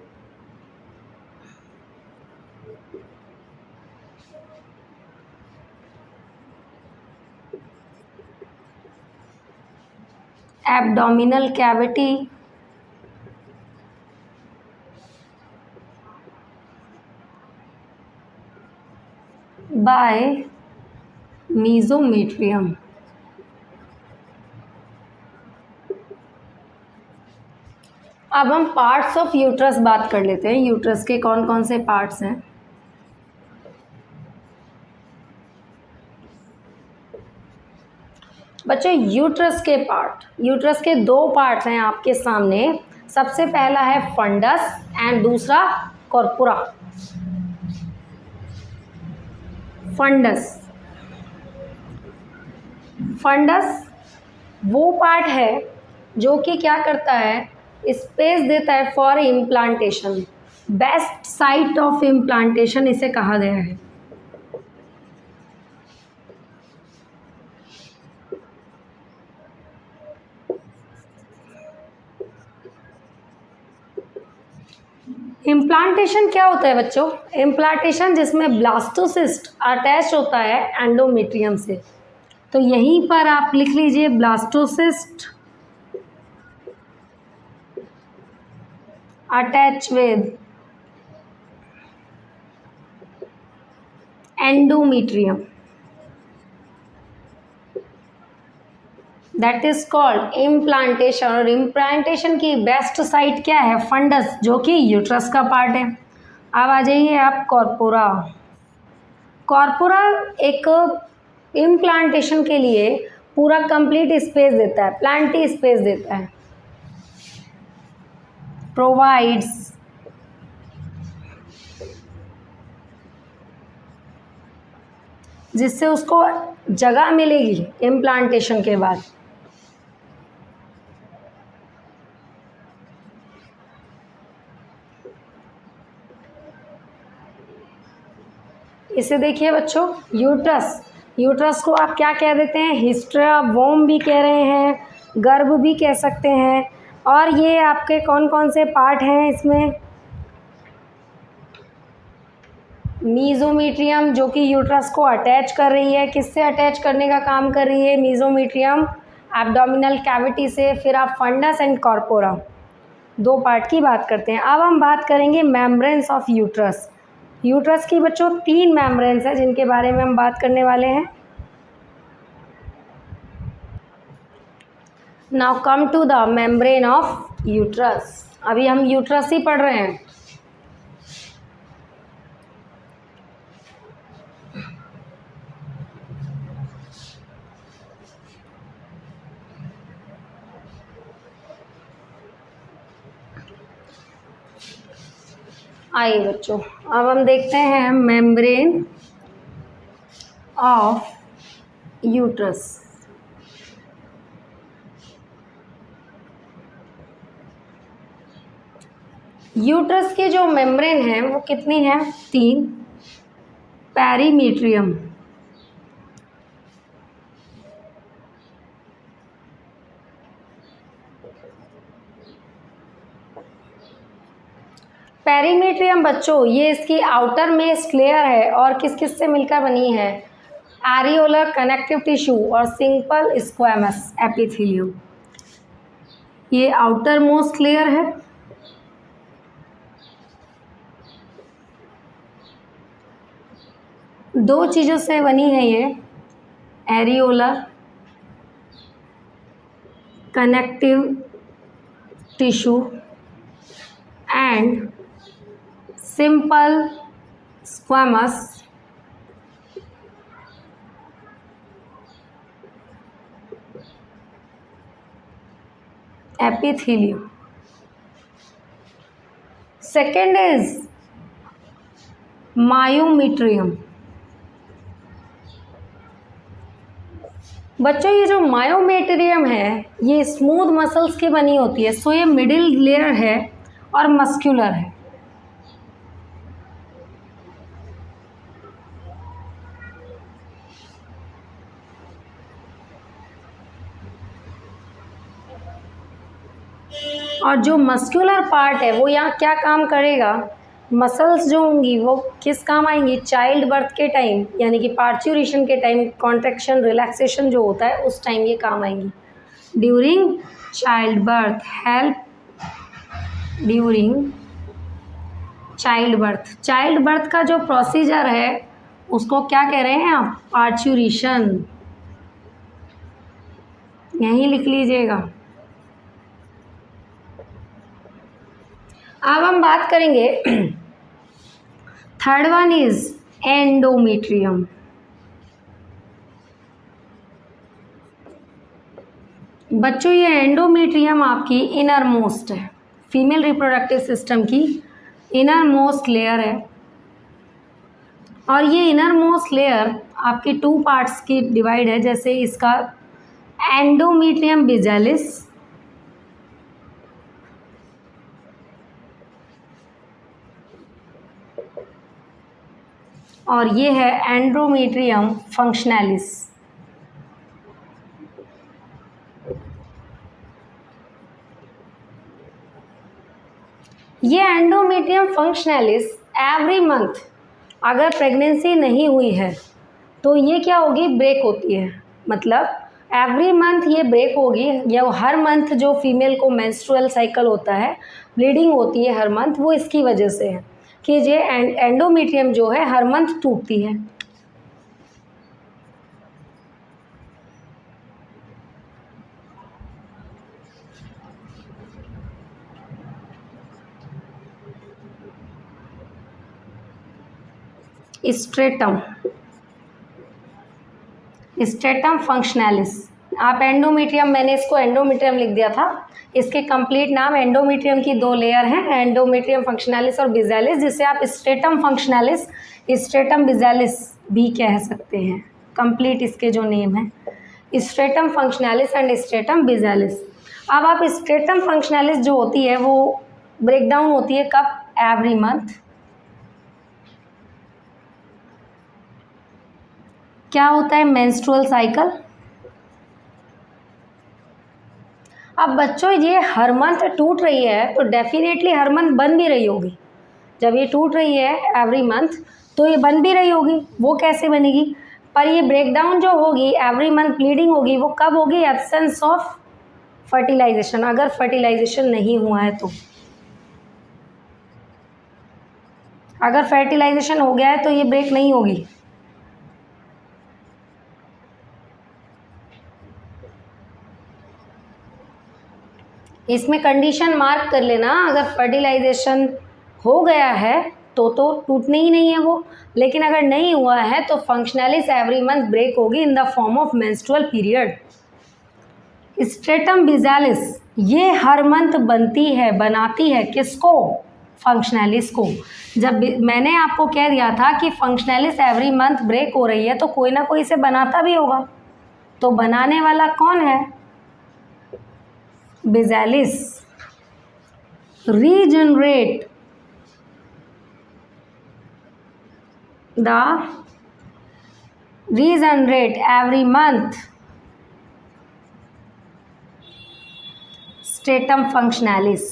abdominal cavity by mesometrium। अब हम पार्ट्स ऑफ यूट्रस बात कर लेते हैं। यूट्रस के कौन कौन से पार्ट्स हैं? बच्चों यूट्रस के पार्ट, यूट्रस के दो पार्ट्स हैं आपके सामने। सबसे पहला है फंडस एंड दूसरा कॉर्पोरा। फंडस, फंडस वो पार्ट है जो कि क्या करता है? स्पेस देता है for implantation. Best site of implantation इसे कहा गया है। इम्प्लांटेशन क्या होता है बच्चों? इम्प्लांटेशन जिसमें ब्लास्टोसिस्ट अटैच होता है एंडोमेट्रियम से। तो यहीं पर आप लिख लीजिए blastocyst attach with endometrium, that is called implantation. और इम्प्लांटेशन की बेस्ट साइट क्या है? फंडस, जो कि यूट्रस का पार्ट है। अब आ जाइए आप कॉर्पोरा। कॉर्पोरा एक इम्प्लांटेशन के लिए पूरा कंप्लीट स्पेस देता है, प्लांटी स्पेस देता है। प्रोवाइड्स जिससे उसको जगह मिलेगी इम्प्लांटेशन के बाद। इसे देखिए बच्चों, यूट्रस। यूट्रस को आप क्या कह देते हैं? हिस्ट्रा वोम भी कह रहे हैं, गर्भ भी कह सकते हैं। और ये आपके कौन कौन से पार्ट हैं इसमें? मीजोमीट्रियम, जो कि यूट्रस को अटैच कर रही है। किससे अटैच करने का काम कर रही है मीजोमीट्रियम? एब्डोमिनल कैविटी से। फिर आप फंडस एंड कॉर्पोरा, दो पार्ट की बात करते हैं। अब हम बात करेंगे मेम्ब्रेन्स ऑफ यूट्रस। यूट्रस की बच्चों 3 मेम्ब्रेन्स हैं जिनके बारे में हम बात करने वाले हैं। Now come to the membrane of uterus. अभी हम यूट्रस ही पढ़ रहे हैं। आइए बच्चों, अब हम देखते हैं मेम्ब्रेन ऑफ यूट्रस। यूट्रस की जो मेम्ब्रेन है वो कितनी है? 3। पेरीमीट्रियम, पेरीमीट्रियम बच्चों ये इसकी आउटर मोस्ट लेयर है और किस किस से मिलकर बनी है? एरियोलर कनेक्टिव टिश्यू और सिंपल स्क्वैमस एपिथेलियम। ये आउटर मोस्ट लेयर है। दो चीज़ों से बनी है ये, areolar connective tissue and simple squamous epithelium. Second is myometrium. बच्चों ये जो मायोमेटेरियम है ये स्मूथ मसल्स की बनी होती है, सो ये मिडिल लेयर है और मस्कुलर है। और जो मस्कुलर पार्ट है वो यहाँ क्या काम करेगा? मसल्स जो होंगी वो किस काम आएंगी? चाइल्ड बर्थ के टाइम, यानी कि पार्च्यूरेशन के टाइम कॉन्ट्रैक्शन रिलैक्सेशन जो होता है उस टाइम ये काम आएंगी। During child birth, help during child birth. Child birth का जो प्रोसीजर है उसको क्या कह रहे हैं आप? पार्च्यूरेशन। यहीं लिख लीजिएगा। अब हम बात करेंगे थर्ड वन इज एंडोमेट्रियम। बच्चों ये एंडोमेट्रियम आपकी इनर मोस्ट है, फीमेल रिप्रोडक्टिव सिस्टम की इनर मोस्ट लेयर है। और ये इनर मोस्ट लेयर आपकी 2 पार्ट्स की डिवाइड है, जैसे इसका एंडोमेट्रियम बिजालिस और ये है एंडोमेट्रियम फंक्शनैलिस। ये एंडोमेट्रियम फंक्शनैलिस एवरी मंथ अगर प्रेगनेंसी नहीं हुई है तो ये क्या होगी? ब्रेक होती है। मतलब एवरी मंथ ये ब्रेक होगी, या हर मंथ जो फीमेल को मेंस्ट्रुअल साइकिल होता है, ब्लीडिंग होती है हर मंथ, वो इसकी वजह से है कि ये एंडोमेट्रियम जो है हर मंथ टूटती है। Stratum, stratum functionalis. आप एंडोमेट्रियम, मैंने इसको एंडोमेट्रियम लिख दिया था, इसके कंप्लीट नाम एंडोमेट्रियम की 2 लेयर हैं, एंडोमेट्रियम फंक्शनैलिस और बिजालिस, जिसे आप स्ट्रेटम फंक्शनैलिस स्ट्रेटम बिजालिस भी कह सकते हैं, कंप्लीट इसके जो नेम है स्ट्रेटम फंक्शनैलिस एंड स्ट्रेटम बिजालिस। अब आप स्ट्रेटम फंक्शनैलिस जो होती है वो ब्रेकडाउन होती है कब? Every month. क्या होता है? Menstrual cycle. अब बच्चों ये हर मंथ टूट रही है तो डेफिनेटली हर मंथ बन भी रही होगी। जब ये टूट रही है एवरी मंथ तो ये बन भी रही होगी। वो कैसे बनेगी? पर ये ब्रेकडाउन जो होगी, एवरी मंथ ब्लीडिंग होगी, वो कब होगी? एब्सेंस ऑफ फर्टिलाइजेशन, अगर फर्टिलाइजेशन नहीं हुआ है तो। अगर फर्टिलाइजेशन हो गया है तो ये ब्रेक नहीं होगी। इसमें कंडीशन मार्क कर लेना, अगर फर्टिलाइजेशन हो गया है तो टूटनी ही नहीं है वो, लेकिन अगर नहीं हुआ है तो फंक्शनैलिस एवरी मंथ ब्रेक होगी in the form of menstrual period. Stratum basalis ये हर मंथ बनती है, बनाती है किसको? फंक्शनैलिस को। जब मैंने आपको कह दिया था कि फंक्शनैलिस एवरी मंथ ब्रेक हो रही है तो कोई ना कोई इसे बनाता भी होगा, तो बनाने वाला कौन है? Basalis. Regenerate the regenerate every month stratum functionalis।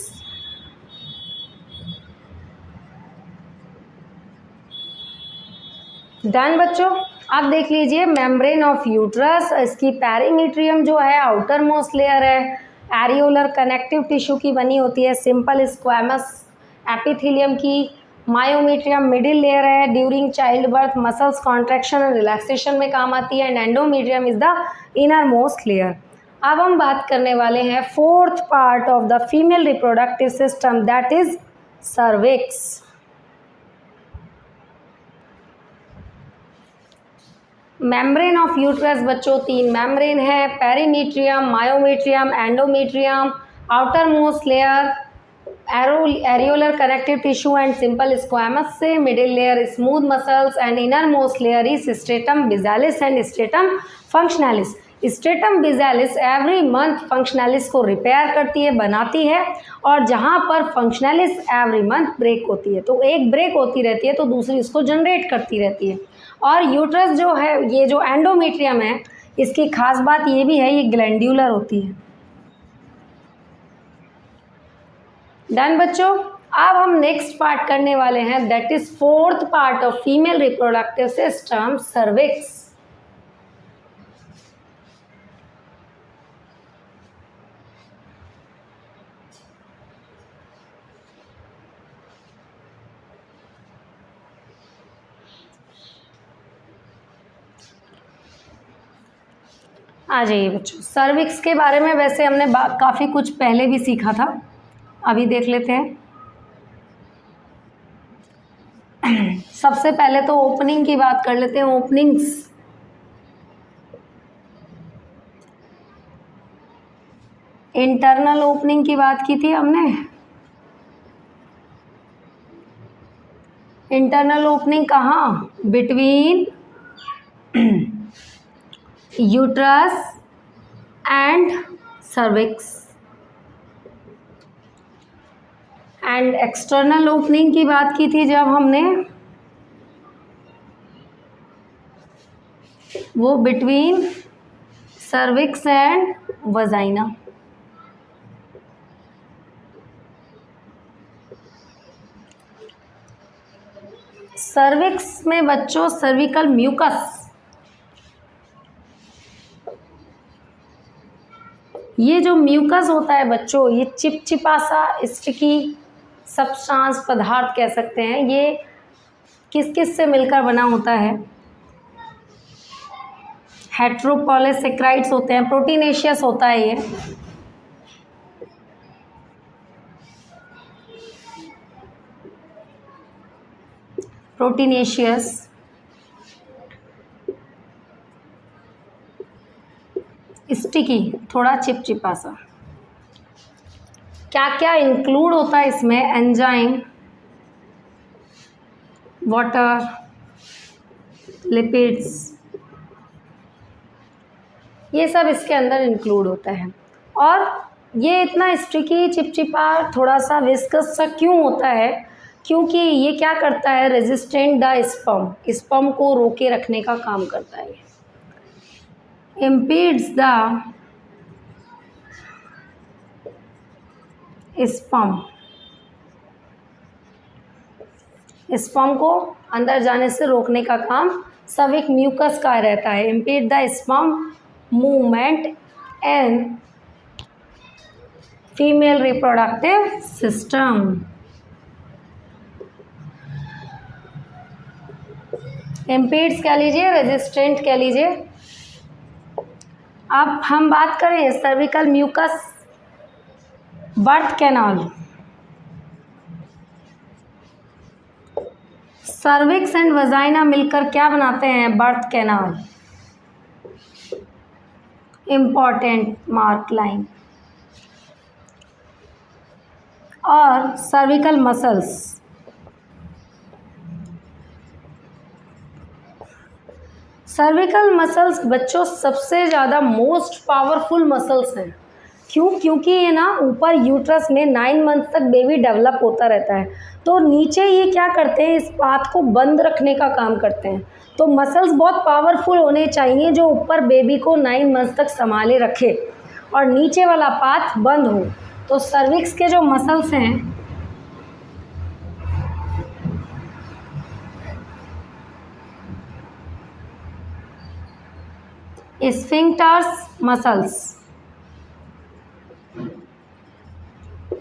Done बच्चों। अब देख लीजिए मेम्ब्रेन ऑफ यूट्रस, इसकी पेरीमीट्रियम जो है आउटर मोस्ट लेयर है, एरियोलर कनेक्टिव टिश्यू की बनी होती है, सिंपल स्क्वैमस एपिथेलियम की, मायोमीट्रियम मिडिल लेयर है, during child birth muscles contraction और रिलैक्सेशन में काम आती है, and endometrium is the inner most layer. अब हम बात करने वाले हैं fourth part of the female reproductive system, that is cervix. Membrane of uterus बच्चों तीन मेम्ब्रेन है, पेरीमीट्रियम, myometrium, endometrium, outer most layer areolar connective tissue and simple squamous से, middle layer smooth muscles and inner most layer is stratum basalis and stratum functionalis. Stratum basalis every month functionalis को repair करती है, बनाती है, और जहाँ पर फंक्शनैलिस every month break होती है तो एक ब्रेक होती रहती है तो दूसरी इसको जनरेट करती रहती है। और यूट्रस जो है, ये जो एंडोमीट्रियम है, इसकी खास बात ये भी है ये ग्लैंड्यूलर होती है। डन बच्चों। अब हम नेक्स्ट पार्ट करने वाले हैं, that is fourth part of female reproductive system, cervix. आ जाइए बच्चों, सर्विक्स के बारे में वैसे हमने काफ़ी कुछ पहले भी सीखा था, अभी देख लेते हैं। सबसे पहले तो ओपनिंग की बात कर लेते हैं, ओपनिंग्स। इंटरनल ओपनिंग की बात की थी हमने। इंटरनल ओपनिंग कहाँ? Between uterus and cervix. And external opening की बात की थी जब हमने, वो between cervix and vagina. Cervix में बच्चों सर्विकल म्यूकस, ये जो म्यूकस होता है बच्चों, ये चिपचिपा सा स्टिकी सब्सटेंस पदार्थ कह सकते हैं। ये किस किस से मिलकर बना होता है? हेट्रोपॉलीसेक्राइड्स होते हैं, प्रोटीनेशियस होता है ये। प्रोटीनेशियस, स्टिकी, थोड़ा चिपचिपा सा। क्या क्या इंक्लूड होता है इसमें? एंजाइम, वाटर, लिपिड्स, ये सब इसके अंदर इंक्लूड होता है। और ये इतना स्टिकी, चिपचिपा, थोड़ा सा विस्कस सा क्यों होता है? क्योंकि ये क्या करता है, रेजिस्टेंट द स्पर्म, स्पर्म को रोके रखने का काम करता है। इम्पीड्स द स्पर्म, स्पर्म को अंदर जाने से रोकने का काम सर्विक म्यूकस का रहता है। Impede the sperm movement in female reproductive system. Impedes कह लीजिए, रेजिस्टेंट कह लीजिए। अब हम बात करें cervical mucus, birth canal. Cervix and vagina मिलकर क्या बनाते हैं? Birth canal. Important mark line. और सर्विकल मसल्स, सर्विकल मसल्स बच्चों सबसे ज़्यादा मोस्ट पावरफुल मसल्स हैं। क्यों? क्योंकि ये ना ऊपर यूट्रस में 9 मंथ तक बेबी डेवलप होता रहता है, तो नीचे ये क्या करते हैं, इस पाथ को बंद रखने का काम करते हैं। तो मसल्स बहुत पावरफुल होने चाहिए जो ऊपर बेबी को 9 मंथ तक संभाले रखे और नीचे वाला पाथ बंद हो। तो सर्विक्स के जो मसल्स हैं, sphincters muscles,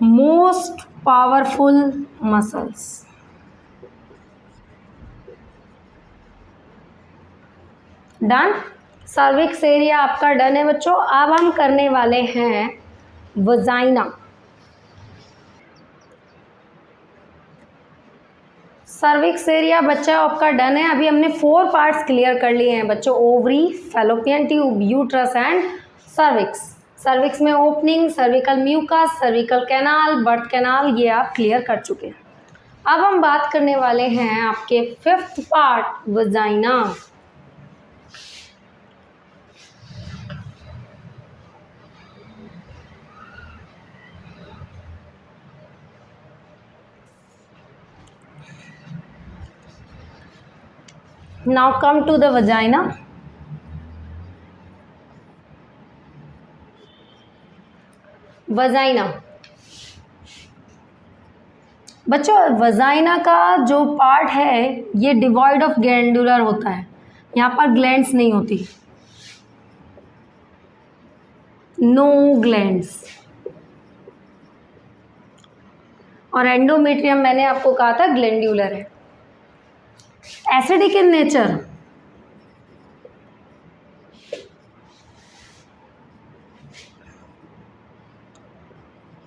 most powerful muscles. Done. Cervix area आपका डन है बच्चों। अब हम करने वाले हैं वजाइना। सर्विक्स एरिया बच्चा आपका डन है। अभी हमने 4 पार्ट्स क्लियर कर लिए हैं बच्चों, ovary, fallopian tube, uterus and cervix. Cervix में opening, cervical mucus, cervical canal, birth canal, ये आप क्लियर कर चुके हैं। अब हम बात करने वाले हैं आपके 5th part, vagina. Now come to the vagina. Vagina बच्चों, वजाइना का जो पार्ट है ये डिवॉइड ऑफ ग्लैंडुलर होता है। यहाँ पर ग्लैंड्स नहीं होती, नो ग्लैंड्स। और एंडोमेट्रियम मैंने आपको कहा था ग्लैंडुलर है। Acidic in nature,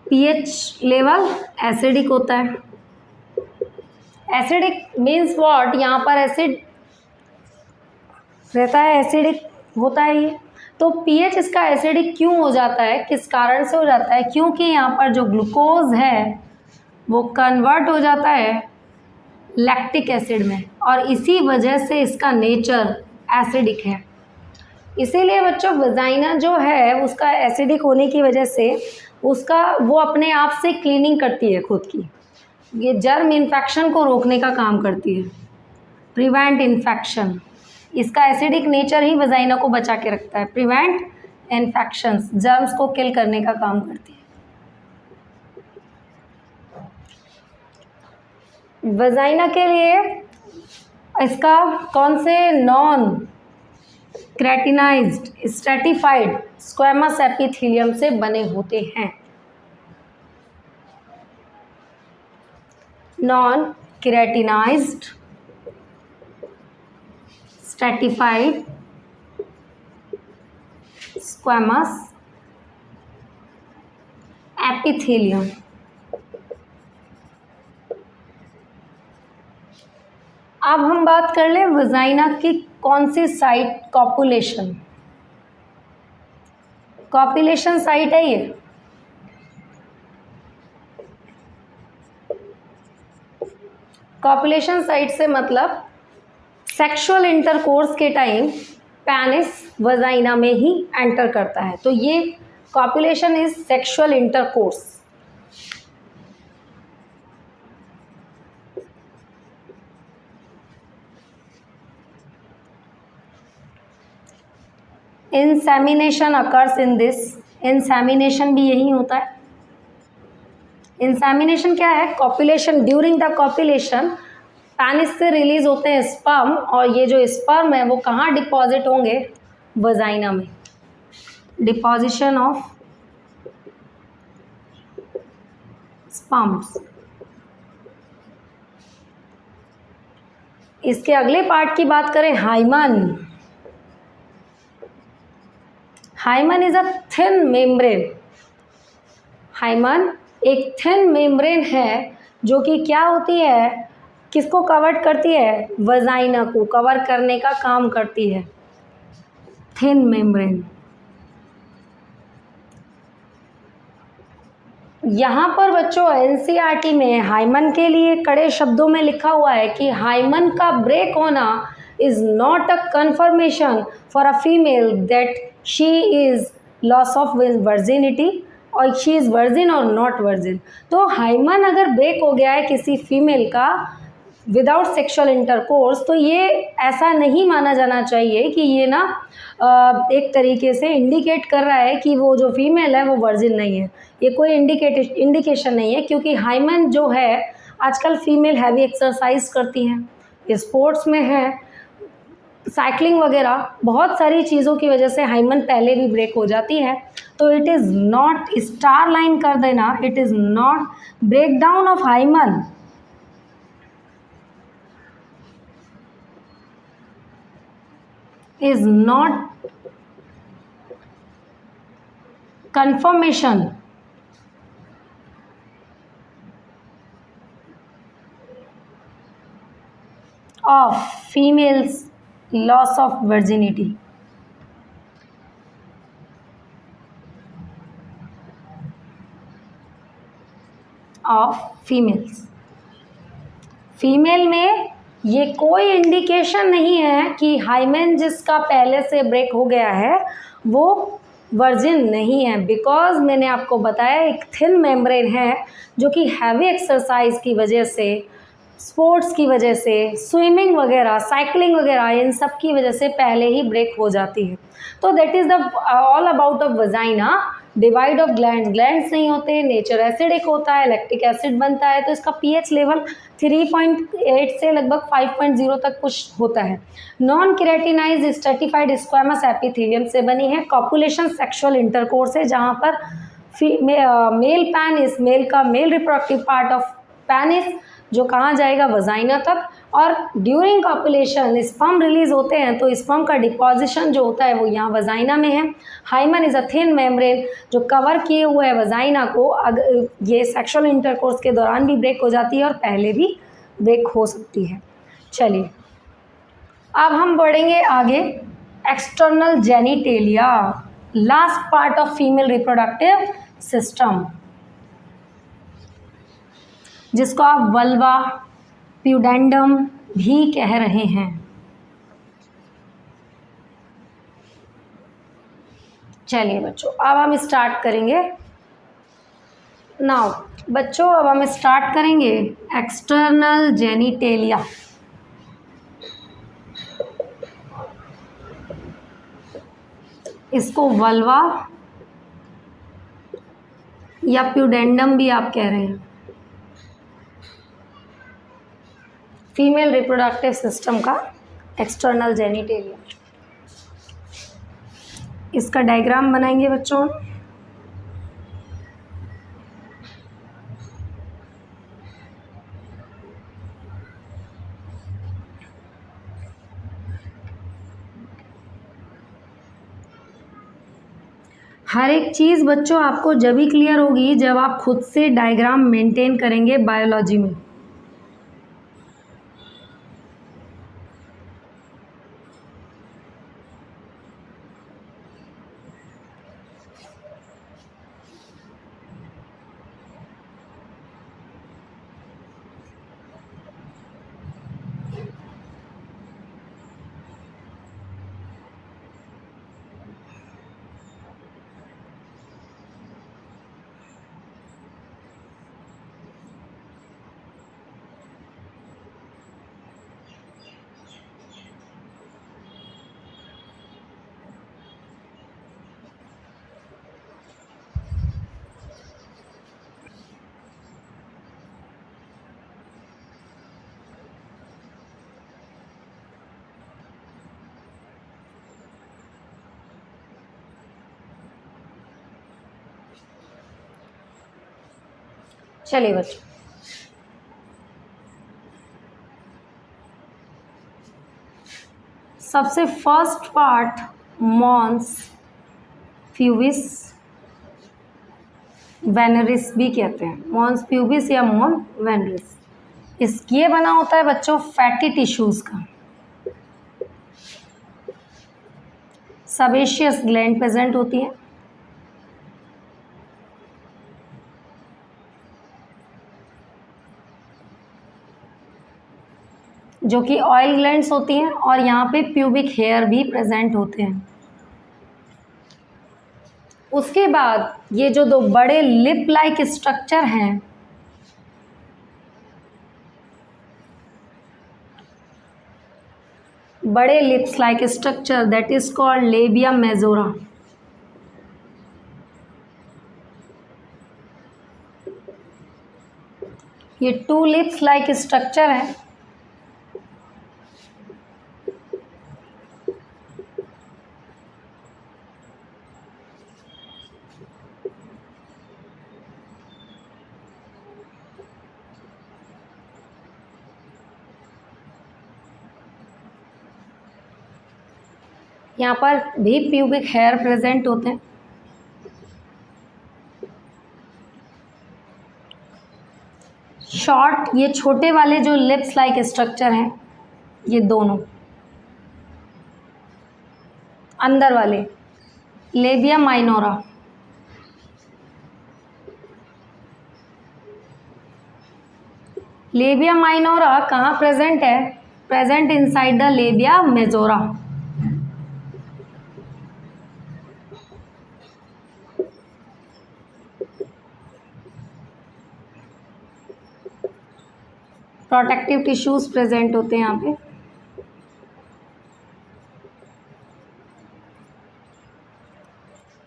pH level acidic होता है। Acidic means what? यहाँ पर एसिड रहता है, एसिडिक होता है ये। तो पीएच इसका एसिडिक क्यों हो जाता है, किस कारण से हो जाता है? क्योंकि यहाँ पर जो ग्लूकोज है वो कन्वर्ट हो जाता है लैक्टिक एसिड में, और इसी वजह से इसका नेचर एसिडिक है। इसीलिए बच्चों वजाइना जो है उसका एसिडिक होने की वजह से उसका वो अपने आप से क्लीनिंग करती है खुद की। ये जर्म इन्फेक्शन को रोकने का काम करती है, प्रिवेंट इन्फेक्शन। इसका एसिडिक नेचर ही वजाइना को बचा के रखता है, प्रिवेंट इन्फेक्शंस, जर्म्स को किल करने का काम करती है। वजाइना के लिए इसका कौन से non keratinized stratified squamous epithelium से बने होते हैं। Non keratinized stratified squamous epithelium. अब हम बात कर लें वजाइना की कौन सी साइट, कॉपुलेशन। कॉपुलेशन साइट है ये। कॉपुलेशन साइट से मतलब सेक्सुअल इंटरकोर्स के टाइम पेनिस वजाइना में ही एंटर करता है। तो ये copulation is sexual intercourse. Insemination occurs in this, insemination भी यही होता है। इंसेमिनेशन क्या है? Copulation, during the copulation penis से रिलीज होते हैं स्पर्म, और ये जो स्पर्म है वो कहाँ डिपॉजिट होंगे? वजाइना में। Deposition of sperms. इसके अगले पार्ट की बात करें, hymen. Hymen is a thin membrane. Hymen एक थिन मेम्ब्रेन है जो कि क्या होती है, किसको कवर करती है? वजाइना को कवर करने का काम करती है, थिन मेम्ब्रेन। यहाँ पर बच्चों एनसीईआरटी में हाइमन के लिए कड़े शब्दों में लिखा हुआ है कि हाइमन का ब्रेक होना is not a conformation for a female that she is loss of virginity और शी इज वर्जिन और नॉट वर्जिन। तो हाइमन अगर ब्रेक हो गया है किसी फीमेल का विदाउट सेक्सुअल इंटरकोर्स, तो ये ऐसा नहीं माना जाना चाहिए कि ये ना एक तरीके से इंडिकेट कर रहा है कि वो जो फीमेल है वो वर्जिन नहीं है। ये कोई इंडिकेशन नहीं है, क्योंकि हाइमन जो है, आजकल फीमेल हैवी एक्सरसाइज करती हैं, स्पोर्ट्स में है, साइकिलिंग वगैरह बहुत सारी चीज़ों की वजह से हाइमन पहले भी ब्रेक हो जाती है। तो it is not, star line कर देना, it is not break down of hymen is not confirmation of females loss of virginity। of females, female में ये कोई इंडिकेशन नहीं है कि हाइमेन जिसका पहले से ब्रेक हो गया है वो वर्जिन नहीं है, बिकॉज मैंने आपको बताया एक थिन मेम्ब्रेन है जो कि हैवी एक्सरसाइज की वजह से, स्पोर्ट्स की वजह से, स्विमिंग वगैरह, साइकिलिंग वगैरह, इन सब की वजह से पहले ही ब्रेक हो जाती है। तो that is the all about of vagina. Divide of glands नहीं होते, नेचर एसिडिक होता है, लैक्टिक एसिड बनता है, तो इसका पीएच लेवल 3.8 से लगभग 5.0 तक कुछ होता है। Non keratinised stratified squamous epithelium से बनी है। कॉपुलेशन सेक्सुअल इंटरकोर्स है जहाँ पर मेल पेनिस, मेल का male reproductive part of penis जो कहाँ जाएगा? वजाइना तक। और ड्यूरिंग कॉपुलेशन स्पर्म रिलीज होते हैं, तो स्पर्म का डिपॉजिशन जो होता है वो यहाँ वजाइना में है। Hymen is a thin membrane जो कवर किए हुए है वजाइना को। अगर ये सेक्सुअल इंटरकोर्स के दौरान भी ब्रेक हो जाती है और पहले भी ब्रेक हो सकती है। चलिए अब हम बढ़ेंगे आगे। External genitalia, last part of female reproductive system, जिसको आप वल्वा, प्यूडेंडम भी कह रहे हैं। चलिए बच्चों अब हम स्टार्ट करेंगे। नाउ बच्चों अब हम स्टार्ट करेंगे एक्सटर्नल जेनिटेलिया। इसको वल्वा या प्यूडेंडम भी आप कह रहे हैं। फीमेल रिप्रोडक्टिव सिस्टम का एक्सटर्नल जेनिटेलिया, इसका डायग्राम बनाएंगे बच्चों। हर एक चीज़ बच्चों आपको जब भी क्लियर होगी जब आप खुद से डायग्राम मेंटेन करेंगे बायोलॉजी में। चलिए बच्चों, सबसे फर्स्ट पार्ट मॉन्स प्यूबिस वेनरिस भी कहते हैं, मॉन्स प्यूबिस या मॉन वेनरिस। ये बना होता है बच्चों फैटी टिश्यूज का। सेबेशियस ग्लैंड प्रेजेंट होती है, जो कि ऑयल ग्लैंड्स होती हैं, और यहाँ पे प्यूबिक हेयर भी प्रेजेंट होते हैं। उसके बाद ये जो दो बड़े लिप लाइक स्ट्रक्चर हैं, बड़े lips like structure, that is called labia majora. ये टू लिप्स लाइक स्ट्रक्चर है, यहाँ पर भी प्यूबिक हेयर प्रेजेंट होते हैं। शॉर्ट, ये छोटे वाले जो लिप्स लाइक स्ट्रक्चर हैं, ये दोनों अंदर वाले लेबिया माइनोरा, लेबिया माइनोरा कहाँ प्रेजेंट है? Present inside the labia majora. Protective tissues present होते हैं यहाँ पे।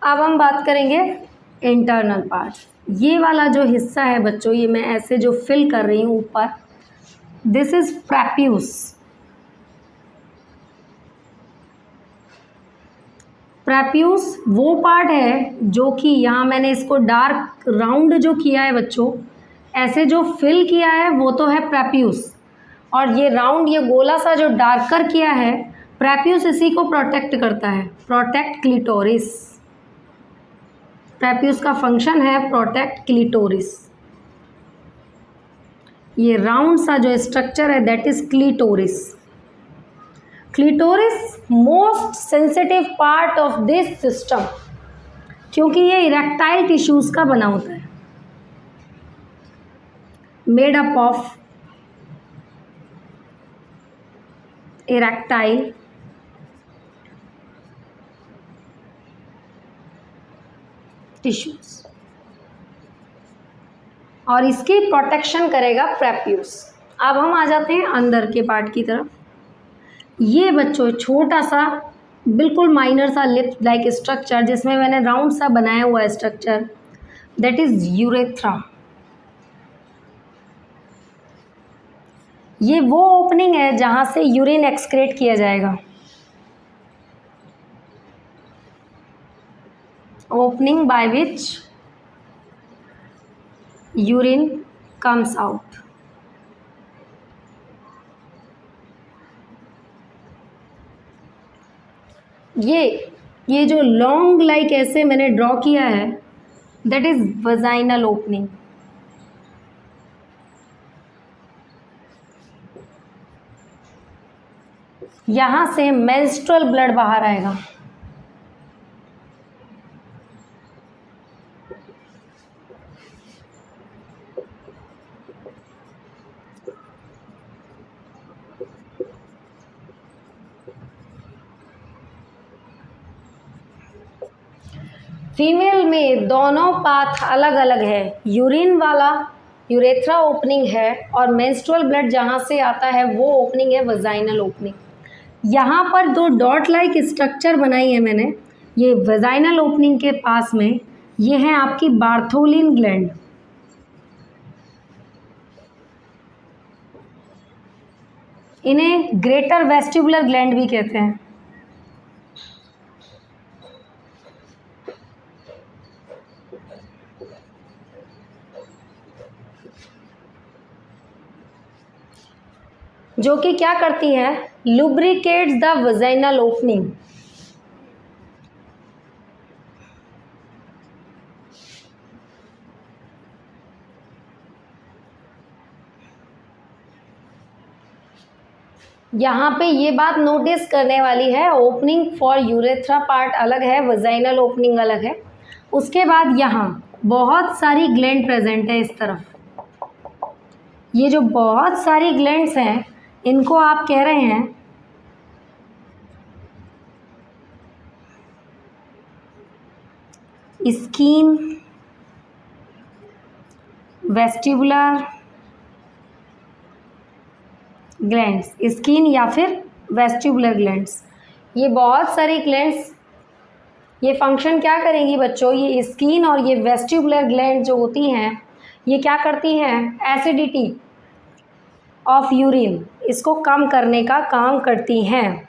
अब हम बात करेंगे इंटरनल पार्ट। ये वाला जो हिस्सा है बच्चों, ये मैं ऐसे जो फिल कर रही हूँ ऊपर, दिस इज प्रेप्यूस। प्रेप्यूस वो पार्ट है जो कि यहाँ मैंने इसको डार्क राउंड जो किया है बच्चों, ऐसे जो फिल किया है वो तो है प्रेप्यूस, और ये राउंड, ये गोला सा जो डार्कर किया है, प्रेप्यूस इसी को प्रोटेक्ट करता है, प्रोटेक्ट क्लिटोरिस। प्रेप्यूस का फंक्शन है प्रोटेक्ट क्लिटोरिस। ये राउंड सा जो स्ट्रक्चर है that is clitoris. Clitoris most sensitive part of this system, क्योंकि ये इरेक्टाइल टिश्यूज का बना होता है, made up of erectile tissues, और इसकी प्रोटेक्शन करेगा प्रेप्यूस। अब हम आ जाते हैं अंदर के पार्ट की तरफ। ये बच्चों छोटा सा बिल्कुल माइनर सा लिप लाइक स्ट्रक्चर, जिसमें मैंने राउंड सा बनाया हुआ है स्ट्रक्चर, दैट इज यूरेथ्रा। ये वो ओपनिंग है जहाँ से यूरिन एक्सक्रेट किया जाएगा, opening by which urine comes out। ये जो लॉन्ग लाइक ऐसे मैंने ड्रॉ किया है, दैट इज वजाइनल ओपनिंग। यहाँ से मेंस्ट्रुअल ब्लड बाहर आएगा। फीमेल में दोनों पाथ अलग अलग है, यूरिन वाला यूरेथ्रा ओपनिंग है, और मेंस्ट्रुअल ब्लड जहाँ से आता है वो ओपनिंग है वजाइनल ओपनिंग। यहाँ पर दो डॉट लाइक स्ट्रक्चर बनाई है मैंने, ये वजाइनल ओपनिंग के पास में, ये है आपकी बार्थोलिन ग्लैंड। इन्हें ग्रेटर वेस्टिबुलर ग्लैंड भी कहते हैं। जो कि क्या करती है, लुब्रिकेट्स द वजाइनल ओपनिंग। यहाँ पे ये बात नोटिस करने वाली है, ओपनिंग फॉर यूरेथ्रा पार्ट अलग है, वजाइनल ओपनिंग अलग है। उसके बाद यहाँ बहुत सारी ग्लैंड प्रेजेंट है इस तरफ। ये जो बहुत सारी ग्लैंड्स हैं इनको आप कह रहे हैं स्किन वेस्टिबुलर ग्लैंड्स, स्किन या फिर वेस्टिबुलर ग्लैंड्स। ये बहुत सारी ग्लैंड्स ये फंक्शन क्या करेंगी बच्चों, ये स्किन और ये वेस्टिबुलर ग्लैंड जो होती हैं ये क्या करती हैं, एसिडिटी ऑफ यूरिन इसको कम करने का काम करती हैं।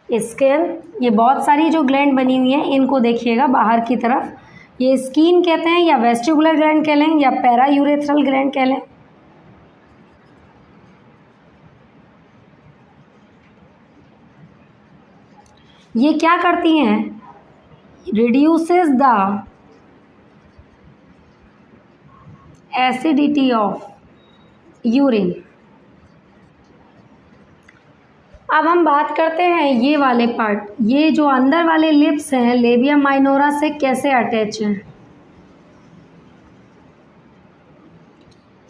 स्किन, ये बहुत सारी जो ग्लैंड बनी हुई हैं इनको देखिएगा बाहर की तरफ, ये स्किन कहते हैं या वेस्टिबुलर ग्लैंड कह लें या पैरा यूरेथ्रल ग्लैंड कह लें। ये क्या करती हैं, reduces the acidity of urine. अब हम बात करते हैं ये वाले पार्ट, ये जो अंदर वाले लिप्स हैं लेबिया माइनोरा से कैसे अटैच हैं।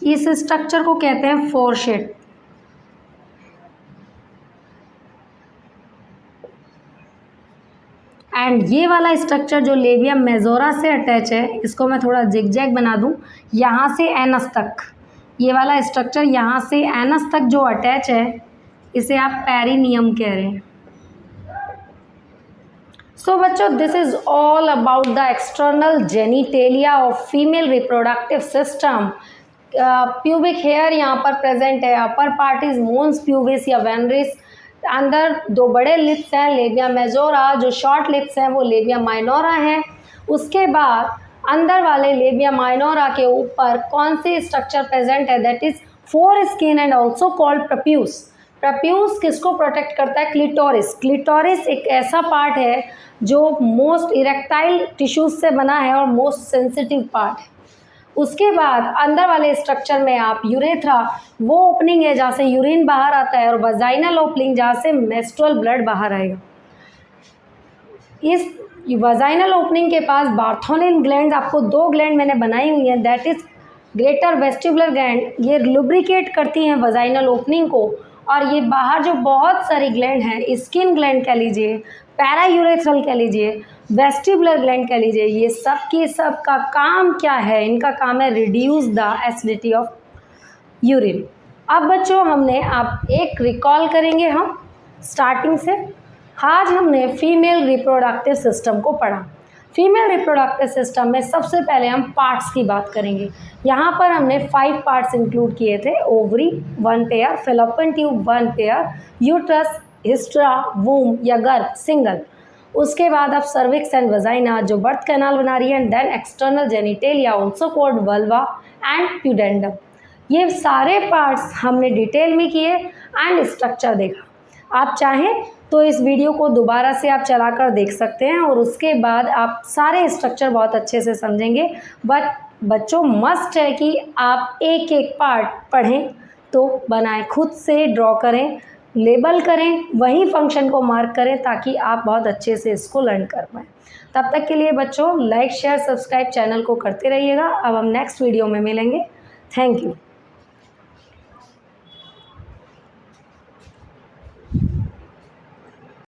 इस स्ट्रक्चर को कहते हैं फोरशेट। एंड ये वाला स्ट्रक्चर जो लेबिया मेजोरा से अटैच है, इसको मैं थोड़ा जिगजैग बना दूं, यहाँ से एनस तक, ये वाला स्ट्रक्चर यहाँ से एनस तक जो अटैच है इसे आप पेरिनियम कह रहे हैं। सो बच्चों, this is all about the external genitalia of female reproductive system. Pubic hair यहाँ पर प्रेजेंट है, upper part is mons pubis या वेनरिस, अंदर दो बड़े लिप्स हैं लेबिया मेजोरा, जो शॉर्ट लिप्स हैं वो लेबिया माइनोरा हैं। उसके बाद अंदर वाले लेबिया माइनोरा के ऊपर कौन सी स्ट्रक्चर प्रेजेंट है, that is foreskin and also called prepuce. Prepuce किसको प्रोटेक्ट करता है, क्लिटोरिस। क्लिटोरिस एक ऐसा पार्ट है जो मोस्ट इरेक्टाइल टिश्यूज से बना है और मोस्ट सेंसिटिव पार्ट है। उसके बाद अंदर वाले स्ट्रक्चर में आप यूरेथ्रा, वो ओपनिंग है जहाँ से यूरिन बाहर आता है, और वजाइनल ओपनिंग जहाँ से मेंस्ट्रुअल ब्लड बाहर आएगा। इस वजाइनल ओपनिंग के पास बार्थोनिन ग्लैंड, आपको दो ग्लैंड मैंने बनाई हुई हैं, that is greater vestibular gland, ये लुब्रिकेट करती हैं वजाइनल ओपनिंग को। और ये बाहर जो बहुत सारी ग्लैंड हैं, स्किन ग्लैंड कह लीजिए, पैरा यूरेथ्रल कह लीजिए, वेस्टिबुलर ग्लैंड कह लीजिए, ये सब की सब का काम क्या है, इनका काम है reduce the acidity of urine. अब बच्चों हमने आप एक रिकॉल करेंगे हम स्टार्टिंग से। आज हमने फीमेल रिप्रोडक्टिव सिस्टम को पढ़ा। फीमेल रिप्रोडक्टिव सिस्टम में सबसे पहले हम पार्ट्स की बात करेंगे। यहाँ पर हमने 5 पार्ट्स इंक्लूड किए थे, ovary 1 pair, fallopian tube 1 pair, uterus, हिस्ट्रा, वूम या गर्भ सिंगल। उसके बाद अब सर्विक्स एंड वजाइना जो बर्थ कैनाल बना रही है, then external genitalia also called vulva and pudendum. ये सारे पार्ट्स हमने डिटेल में किए एंड स्ट्रक्चर देखा। आप चाहें तो इस वीडियो को दोबारा से आप चलाकर देख सकते हैं और उसके बाद आप सारे स्ट्रक्चर बहुत अच्छे से समझेंगे। बट बच्चों मस्ट है कि आप एक एक पार्ट पढ़ें तो बनाएं, खुद से ड्रॉ करें, लेबल करें, वही फंक्शन को मार्क करें ताकि आप बहुत अच्छे से इसको लर्न कर पाएँ। तब तक के लिए बच्चों लाइक शेयर सब्सक्राइब चैनल को करते रहिएगा। अब हम नेक्स्ट वीडियो में मिलेंगे। Thank you.